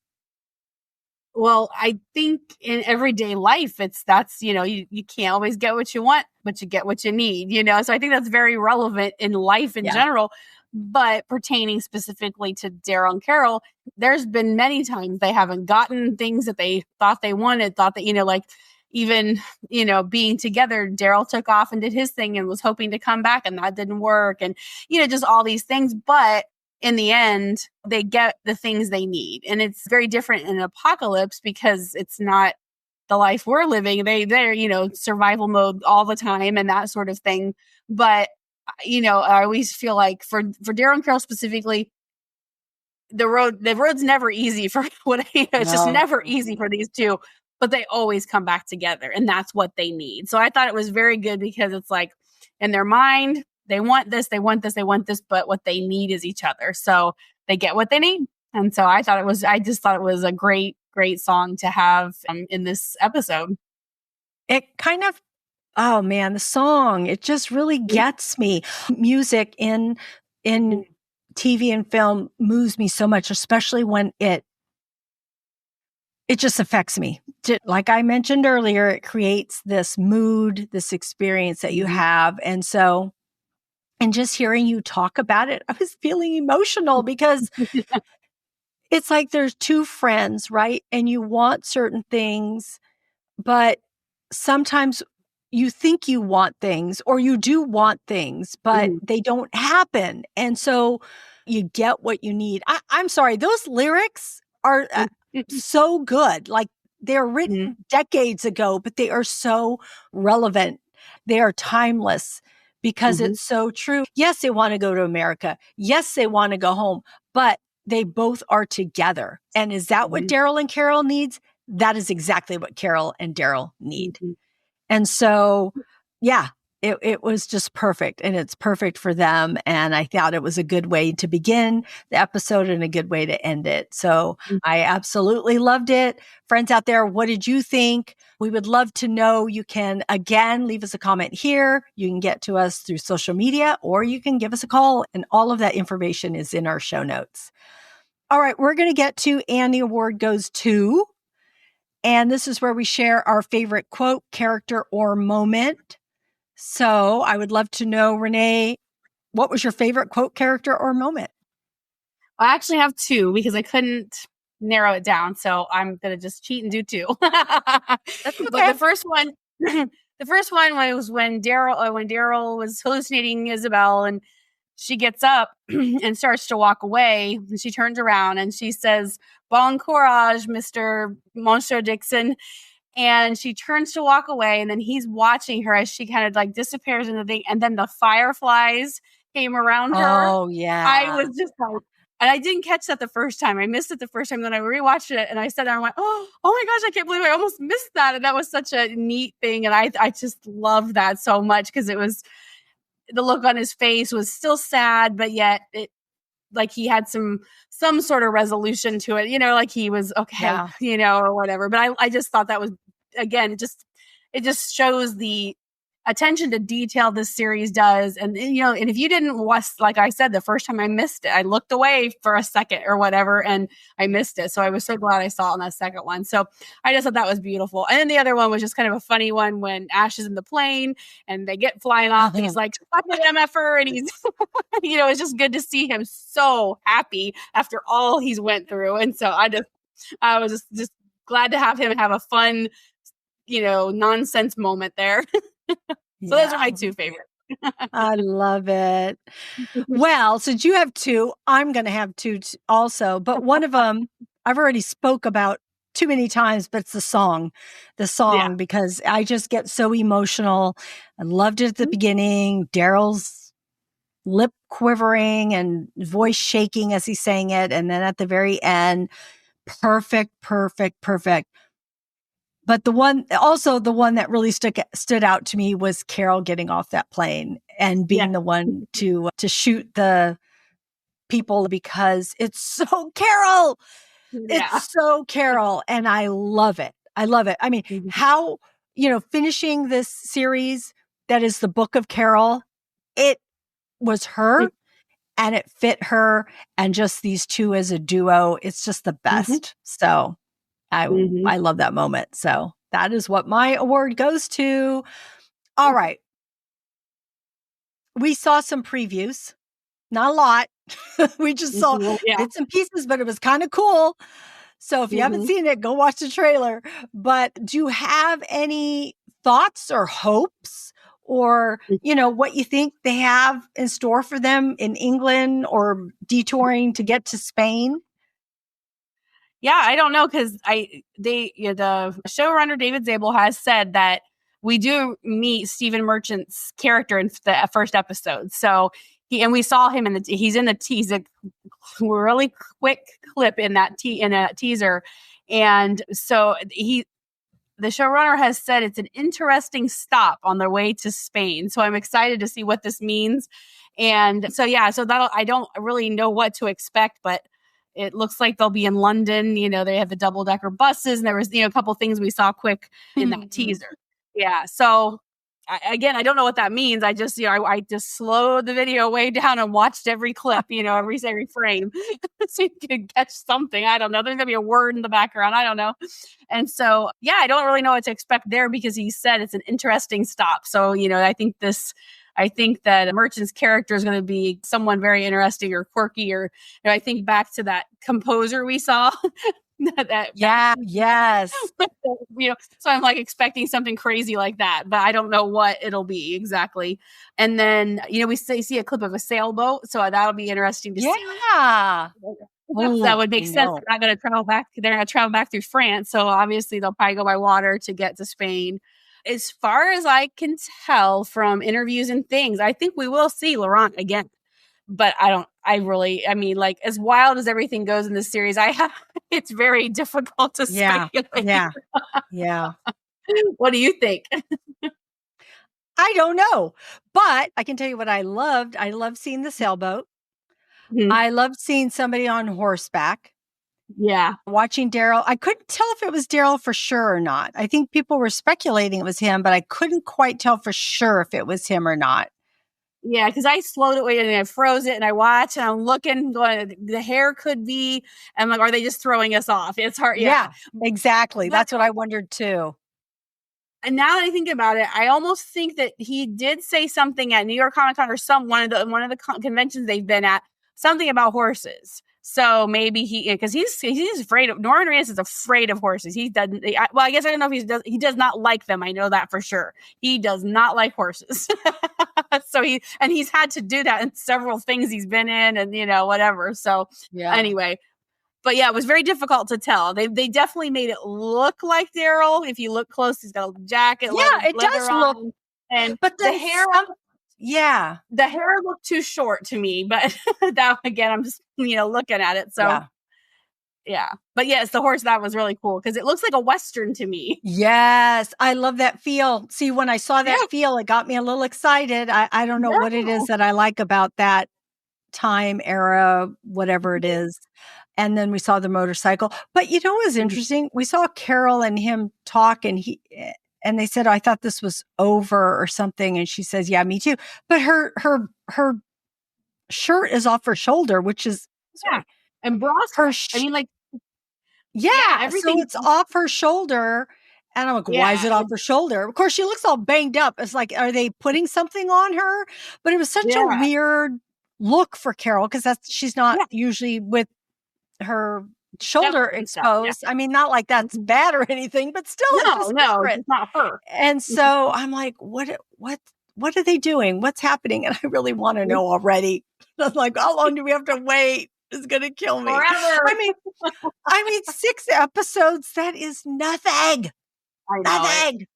Well, I think in everyday life, you can't always get what you want, but you get what you need, So I think that's very relevant in life in general, but pertaining specifically to Daryl and Carol, there's been many times they haven't gotten things that they thought they wanted, thought that, even, being together, Daryl took off and did his thing and was hoping to come back, and that didn't work. And, just all these things. But in the end, they get the things they need. And it's very different in an apocalypse, because it's not the life we're living. They're, you know, survival mode all the time and that sort of thing. But, you know, I always feel like for Daryl and Carol specifically, the road's never easy for what, you know, it's just never easy for these two, but they always come back together, and that's what they need. So I thought it was very good because it's like in their mind, they want this, they want this, they want this, but what they need is each other. So they get what they need. And so I just thought it was a great, great song to have in this episode.
It kind of, oh man, the song, it just really gets me. Music in TV and film moves me so much, especially when it just affects me. Like I mentioned earlier, it creates this mood, this experience that you have. And so, and just hearing you talk about it, I was feeling emotional because it's like there's two friends, right? And you want certain things, but sometimes you think you want things or you do want things, but they don't happen. And so you get what you need. I'm sorry, those lyrics are so good. Like they're written decades ago, but they are so relevant. They are timeless because it's so true. Yes, they want to go to America. Yes, they want to go home, but they both are together. And is that what Daryl and Carol needs? That is exactly what Carol and Daryl need. And so, yeah, it was just perfect, and it's perfect for them. And I thought it was a good way to begin the episode and a good way to end it. So I absolutely loved it. Friends out there, what did you think? We would love to know. You can, again, leave us a comment here. You can get to us through social media, or you can give us a call, and all of that information is in our show notes. All right, we're going to get to And the Award Goes To. And this is where we share our favorite quote, character, or moment. So I would love to know, Renee, what was your favorite quote, character, or moment?
I actually have two because I couldn't narrow it down. So I'm going to just cheat and do two.
That's okay.
But the first one was when Daryl was hallucinating Isabel, and she gets up and starts to walk away, and she turns around and she says, "Bon courage, Monsieur Dixon." And she turns to walk away, and then he's watching her as she kind of like disappears in the thing. And then the fireflies came around her.
Oh, yeah.
I was just like, and I didn't catch that the first time. I missed it the first time. Then I rewatched it, and I sat there and went, oh my gosh, I can't believe I almost missed that. And that was such a neat thing. And I just loved that so much because it was, the look on his face was still sad, but yet it, like he had some sort of resolution to it, you know, like he was okay, you know, or whatever. But I just thought that was, again, it just shows the attention to detail this series does. And, you know, and if you didn't watch, like I said, the first time I missed it, I looked away for a second or whatever, and I missed it. So I was so glad I saw it on that second one. So I just thought that was beautiful. And then the other one was just kind of a funny one when Ash is in the plane and they get flying off and he's like, "Fuck it, MFer," and he's, you know, it's just good to see him so happy after all he's went through. And so I was just glad to have him have a fun, you know, nonsense moment there. So those are my two favorites.
I love it. Well, since you have two, I'm going to have two also. But one of them I've already spoke about too many times, but it's the song, because I just get so emotional. I loved it at the beginning. Daryl's lip quivering and voice shaking as he sang it. And then at the very end, perfect. But the one that really stood out to me was Carol getting off that plane and being the one to shoot the people, because it's so Carol. It's so Carol, and I love it. I mean, how, you know, finishing this series that is the Book of Carol, it was her and it fit her, and just these two as a duo, it's just the best. So I love that moment. So that is what my award goes to. All right. We saw some previews, not a lot. We just saw bits and pieces, but it was kind of cool. So if you haven't seen it, go watch the trailer. But do you have any thoughts or hopes, or, you know, what you think they have in store for them in England or detouring to get to Spain?
Yeah, I don't know because the showrunner David Zabel has said that we do meet Stephen Merchant's character in the first episode. So we saw him he's in the teaser, really quick clip in in a teaser, and so the showrunner has said it's an interesting stop on their way to Spain. So I'm excited to see what this means. And so, yeah, so I don't really know what to expect, but it looks like they'll be in London. They have the double-decker buses, and there was, a couple things we saw quick in that teaser. Yeah. So again, I don't know what that means. I just, I just slowed the video way down and watched every clip, every frame so you could catch something. I don't know. There's going to be a word in the background. I don't know. And so, yeah, I don't really know what to expect there because he said it's an interesting stop. So, I think that Merchant's character is going to be someone very interesting or quirky, or I think back to that composer we saw.
Yes.
So I'm like expecting something crazy like that, but I don't know what it'll be exactly. And then, we see a clip of a sailboat. So that'll be interesting to see.
Yeah.
That would make sense. They're not going to travel back. They're going to travel back through France. So obviously they'll probably go by water to get to Spain. As far as I can tell from interviews and things, I think we will see Laurent again. But I mean, like, as wild as everything goes in this series, it's very difficult to speculate.
Yeah.
What do you think?
I don't know, but I can tell you what I loved. I loved seeing the sailboat. Mm-hmm. I loved seeing somebody on horseback.
Yeah.
Watching Daryl. I couldn't tell if it was Daryl for sure or not. I think people were speculating it was him, but I couldn't quite tell for sure if it was him or not.
Yeah, because I slowed it and I froze it and I watched and I'm looking, going, the hair could be, and like, are they just throwing us off? It's hard.
Yeah, exactly. That's what I wondered too.
And now that I think about it, I almost think that he did say something at New York Comic Con or one of the conventions they've been at, something about horses. So maybe because he's afraid of, Norman Reedus is afraid of horses. He doesn't, I guess I don't know if he does not like them. I know that for sure. He does not like horses. So he's had to do that in several things he's been in and, whatever. So anyway, but yeah, it was very difficult to tell. They definitely made it look like Daryl. If you look close, he's got a jacket.
Yeah, it does look. But
the hair.
Yeah.
The hair looked too short to me, but that again, I'm just, looking at it. So yeah. But yes, the horse, that was really cool because it looks like a Western to me.
Yes. I love that feel. See, when I saw that feel, it got me a little excited. I don't know what it is that I like about that time era, whatever it is. And then we saw the motorcycle. But what was interesting? We saw Carol and him talk and they said, I thought this was over or something. And she says, yeah, me too. But her shirt is off her shoulder, which is,
and
everything. So it's off her shoulder. And I'm like, why is it off her shoulder? Of course, she looks all banged up. It's like, are they putting something on her? But it was such a weird look for Carol because she's not usually with her shoulder exposed. I mean, not like that's bad or anything, but still,
it's not her.
And so I'm like, what are they doing? What's happening? And I really want to know already. I'm like, how long do we have to wait? It's going to kill me.
Forever.
I mean, 6 episodes, that is nothing. Nothing.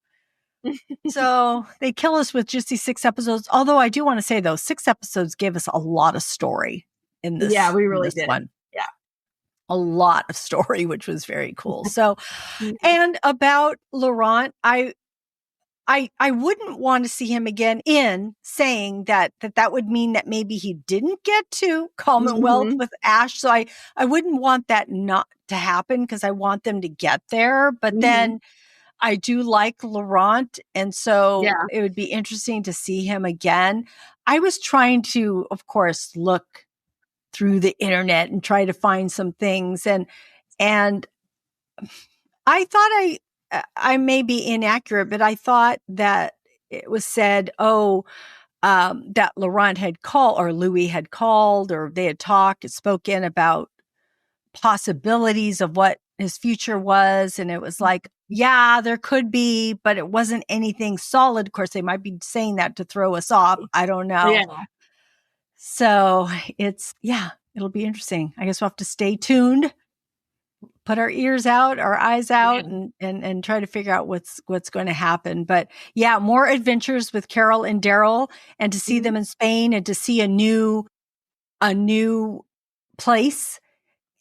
So they kill us with just these 6 episodes. Although I do want to say, though, 6 episodes gave us a lot of story in this.
Yeah, we really did.
One. Yeah. A lot of story, which was very cool. So, and about Laurent, I wouldn't want to see him again in saying that would mean that maybe he didn't get to Commonwealth with Ash. So I wouldn't want that not to happen because I want them to get there. But then I do like Laurent. And so it would be interesting to see him again. I was trying to, of course, look through the internet and try to find some things. And I thought I may be inaccurate, but I thought that it was said, that Laurent had called or Louis had called or they had talked and spoken about possibilities of what his future was. And it was like, yeah, there could be, but it wasn't anything solid. Of course, they might be saying that to throw us off. I don't know. Yeah. So it'll be interesting. I guess we'll have to stay tuned. put our ears out, our eyes out, and try to figure out what's going to happen. But yeah, more adventures with Carol and Daryl, and to see them in Spain and to see a new place.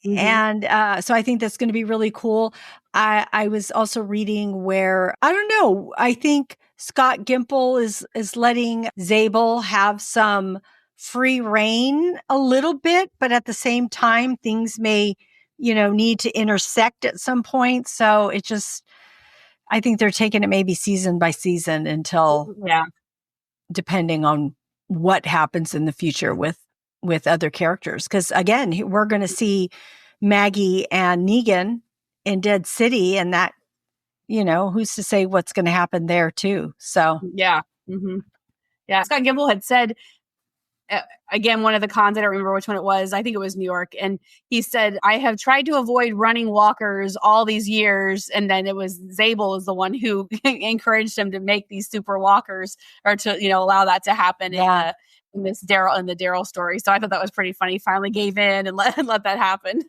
And so I think that's going to be really cool. I was also reading where, I don't know, I think Scott Gimple is letting Zabel have some free reign a little bit, but at the same time, things may, need to intersect at some point. So I think they're taking it maybe season by season until, depending on what happens in the future with other characters. Because again, we're going to see Maggie and Negan in Dead City, and that, who's to say what's going to happen there too. So
yeah. Scott Gimple had said, again, one of the cons, I don't remember which one it was. I think it was New York. And he said, I have tried to avoid running walkers all these years. And then it was Zabel is the one who encouraged him to make these super walkers, or to, allow that to happen in this Daryl story. So I thought that was pretty funny. He finally gave in and let that happen.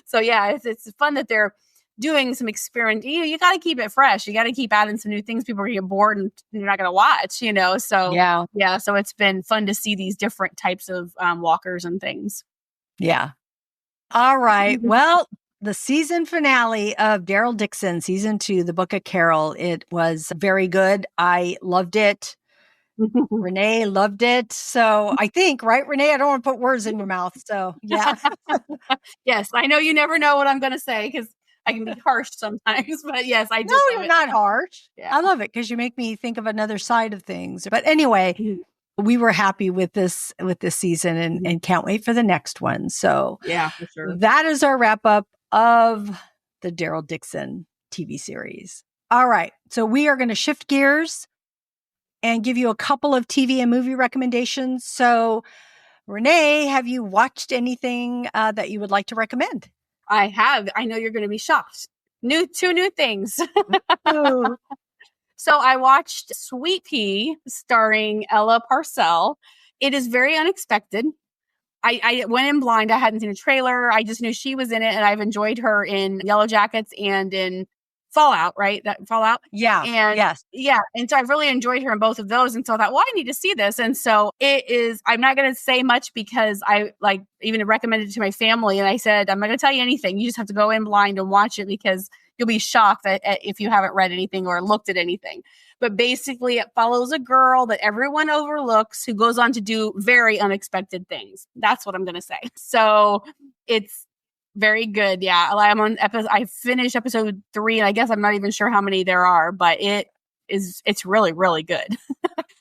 So yeah, it's fun that they're doing some experiment. You got to keep it fresh. You got to keep adding some new things. People are going to get bored and you're not going to watch, So yeah. So it's been fun to see these different types of walkers and things.
Yeah. All right. Well, the season finale of Daryl Dixon, season 2, The Book of Carol. It was very good. I loved it. Renee loved it. So I think, right, Renee? I don't want to put words in your mouth. So yeah.
Yes. I know you never know what I'm going to say because I can be harsh sometimes, but yes, I do.
No, you're not harsh. Yeah. I love it because you make me think of another side of things. But anyway, we were happy with this season and can't wait for the next one. So
yeah, for sure.
That is our wrap up of the Daryl Dixon TV series. All right. So we are going to shift gears and give you a couple of TV and movie recommendations. So Renee, have you watched anything that you would like to recommend?
I have. I know you're going to be shocked. Two new things. So I watched Sweet Pea starring Ella Parcell. It is very unexpected. I went in blind. I hadn't seen a trailer. I just knew she was in it, and I've enjoyed her in Yellow Jackets and in Fallout, right? That Fallout?
Yeah.
And
yes.
Yeah. And so I've really enjoyed her in both of those. And so I thought, well, I need to see this. And so I'm not going to say much because I even recommended it to my family. And I said, I'm not going to tell you anything. You just have to go in blind and watch it because you'll be shocked if you haven't read anything or looked at anything. But basically it follows a girl that everyone overlooks who goes on to do very unexpected things. That's what I'm going to say. So it's very good. Yeah. I finished episode 3 and I guess I'm not even sure how many there are, but it's really, really good.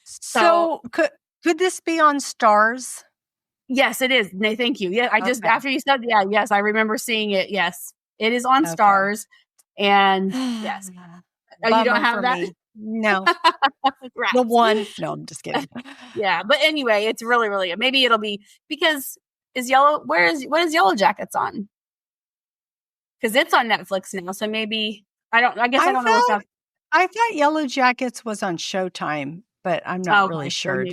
So could this be on Stars?
Yes, it is. No, thank you. Yeah. After you said, yes, I remember seeing it. Yes, it is on Stars. And yes. Oh, you don't have that?
Me. No. The one. No, I'm just kidding.
Yeah. But anyway, it's really, really good. Maybe it'll be because what is Yellow Jackets on? Because it's on Netflix now, so maybe I don't know.
I thought Yellow Jackets was on Showtime, but I'm not really sure.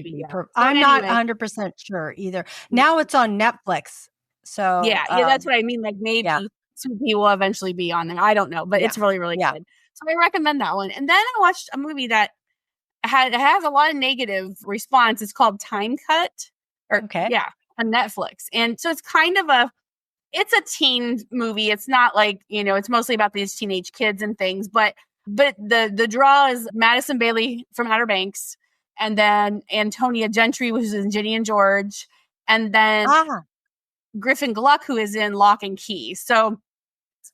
I'm not 100% sure either. Now it's on Netflix. So
yeah, that's what I mean. Like maybe Sweet Pea will eventually be on there. I don't know, but it's really, really good. So I recommend that one. And then I watched a movie that has a lot of negative response. It's called Time Cut, on Netflix, and so it's kind of it's a teen movie. It's not like, it's mostly about these teenage kids and things, but the draw is Madison Bailey from Outer Banks, and then Antonia Gentry, which is in Ginny and George, and then Griffin Gluck, who is in Lock and Key. So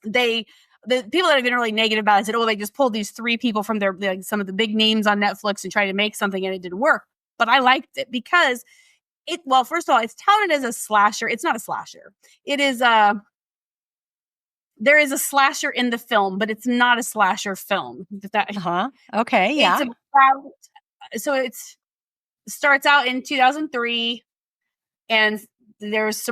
the people that have been really negative about it said, they just pulled these 3 people from their some of the big names on Netflix and tried to make something and it didn't work. But I liked it because first of all, it's touted as a slasher. It's not a slasher. It is there is a slasher in the film, but it's not a slasher film.
Okay. Yeah.
It starts out in 2003 and there's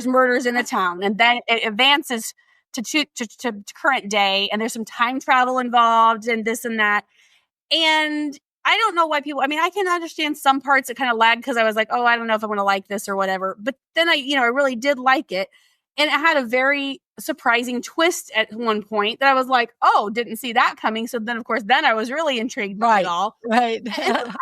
murders in the town, and then it advances to current day, and there's some time travel involved and this and that. And I don't know why people, I can understand some parts that kind of lag because I was like, I don't know if I'm going to like this or whatever. But then I really did like it. And it had a very surprising twist at one point that I was like, oh, didn't see that coming. So then, of course, then I was really intrigued by it all.
Right.
And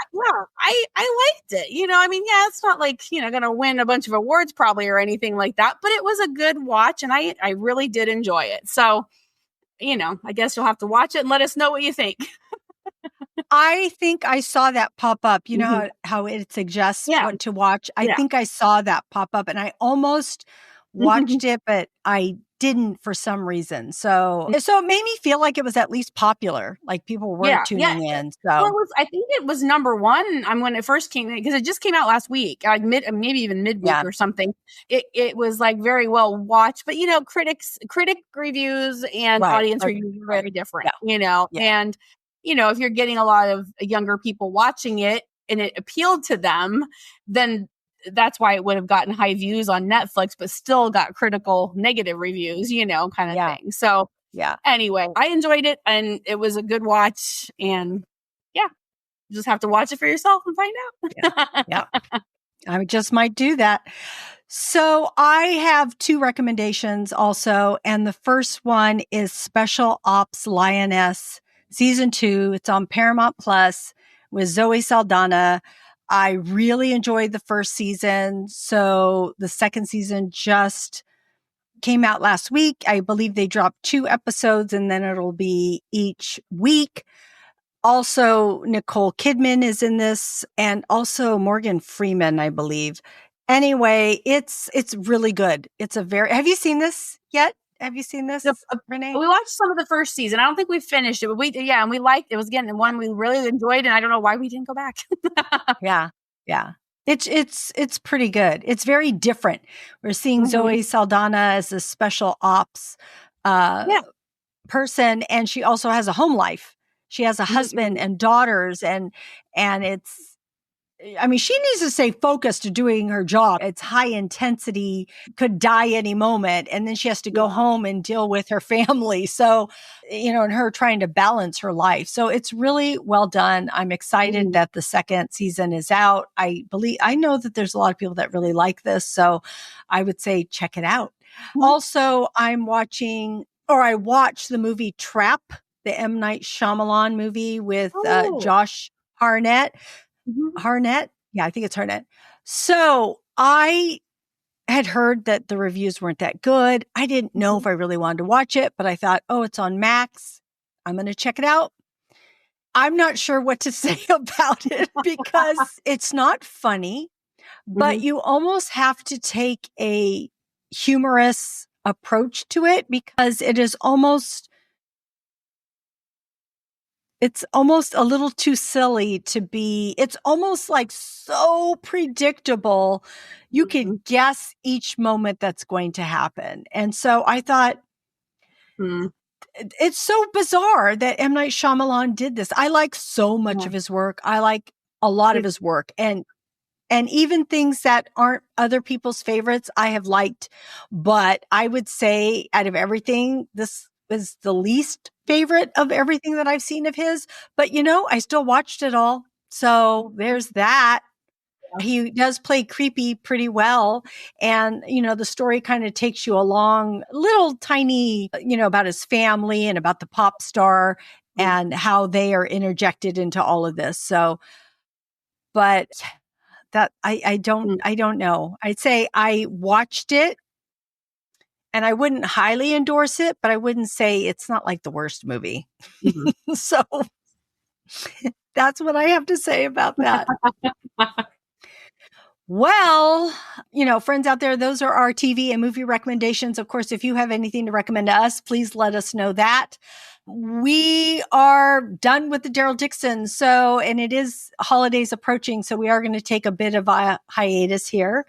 I liked it. I mean, yeah, it's not like, going to win a bunch of awards probably or anything like that, but it was a good watch and I really did enjoy it. So, I guess you'll have to watch it and let us know what you think.
I think I saw that pop up. You know how it suggests what to watch? I think I saw that pop up and I almost watched it, but I didn't for some reason. So it made me feel like it was at least popular, like people were tuning in. So
I think it was number one when it first came in, because it just came out last week, like maybe even midweek or something. It was like very well watched, but critic reviews and audience reviews are very different, and if you're getting a lot of younger people watching it and it appealed to them, then that's why it would have gotten high views on Netflix, but still got critical negative reviews, kind of thing. So anyway, I enjoyed it and it was a good watch, and you just have to watch it for yourself and find out.
I just might do that. So I have 2 recommendations also. And the first one is Special Ops Lioness Season 2. It's on Paramount Plus with Zoe Saldana. I really enjoyed the first season. So the second season just came out last week. I believe they dropped 2 episodes and then it'll be each week. Also, Nicole Kidman is in this and also Morgan Freeman, I believe. Anyway, it's really good. Have you seen this yet? Have you seen this, Renee?
We watched some of the first season. I don't think we finished it, but and we liked it. It was again the one we really enjoyed, and I don't know why we didn't go back.
Yeah. It's pretty good. It's very different. We're seeing Zoe Saldana as a special ops person, and she also has a home life. She has a husband and daughters, and she needs to stay focused to doing her job. It's high intensity, could die any moment. And then she has to go home and deal with her family. So, and her trying to balance her life. So it's really well done. I'm excited that the second season is out. I know that there's a lot of people that really like this. So I would say check it out. Also, I watched the movie Trap, the M. Night Shyamalan movie with Josh Hartnett. Hartnett? Yeah, I think it's Hartnett. So I had heard that the reviews weren't that good. I didn't know if I really wanted to watch it, but I thought, it's on Max. I'm going to check it out. I'm not sure what to say about it because it's not funny, but you almost have to take a humorous approach to it because it's almost a little too silly to be. It's almost like so predictable. You can guess each moment that's going to happen. And so I thought, it's so bizarre that M. Night Shyamalan did this. I like so much of his work. I like a lot of his work. And even things that aren't other people's favorites, I have liked. But I would say out of everything, this is the least favorite of everything that I've seen of his. But, I still watched it all. So there's that. He does play creepy pretty well. And, the story kind of takes you along little tiny, about his family and about the pop star and how they are interjected into all of this. So, but that I don't know. I'd say I watched it and I wouldn't highly endorse it, but I wouldn't say it's not like the worst movie. So that's what I have to say about that. Well, friends out there, those are our TV and movie recommendations. Of course, if you have anything to recommend to us, please let us know that. We are done with the Daryl Dixon. And it is holidays approaching. So we are going to take a bit of a hiatus here.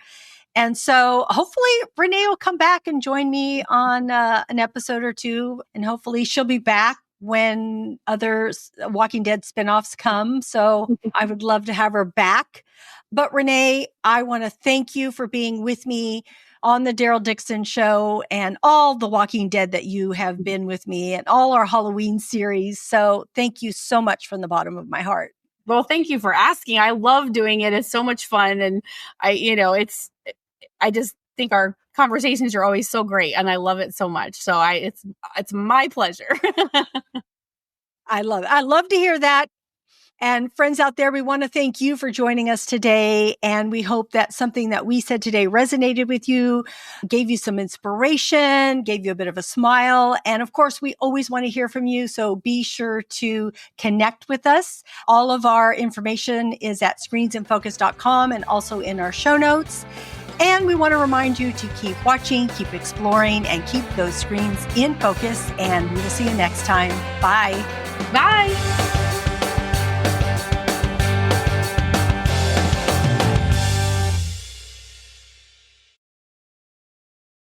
And so hopefully Renee will come back and join me on an episode or 2. And hopefully she'll be back when other Walking Dead spinoffs come. So I would love to have her back. But Renee, I want to thank you for being with me on the Daryl Dixon show and all the Walking Dead that you have been with me and all our Halloween series. So thank you so much from the bottom of my heart.
Well, thank you for asking. I love doing it. It's so much fun. And I just think our conversations are always so great, and I love it so much. So it's my pleasure.
I love it. I love to hear that. And friends out there, we want to thank you for joining us today. And we hope that something that we said today resonated with you, gave you some inspiration, gave you a bit of a smile. And of course, we always want to hear from you. So be sure to connect with us. All of our information is at screensinfocus.com and also in our show notes. And we want to remind you to keep watching, keep exploring, and keep those screens in focus. And we will see you next time. Bye.
Bye.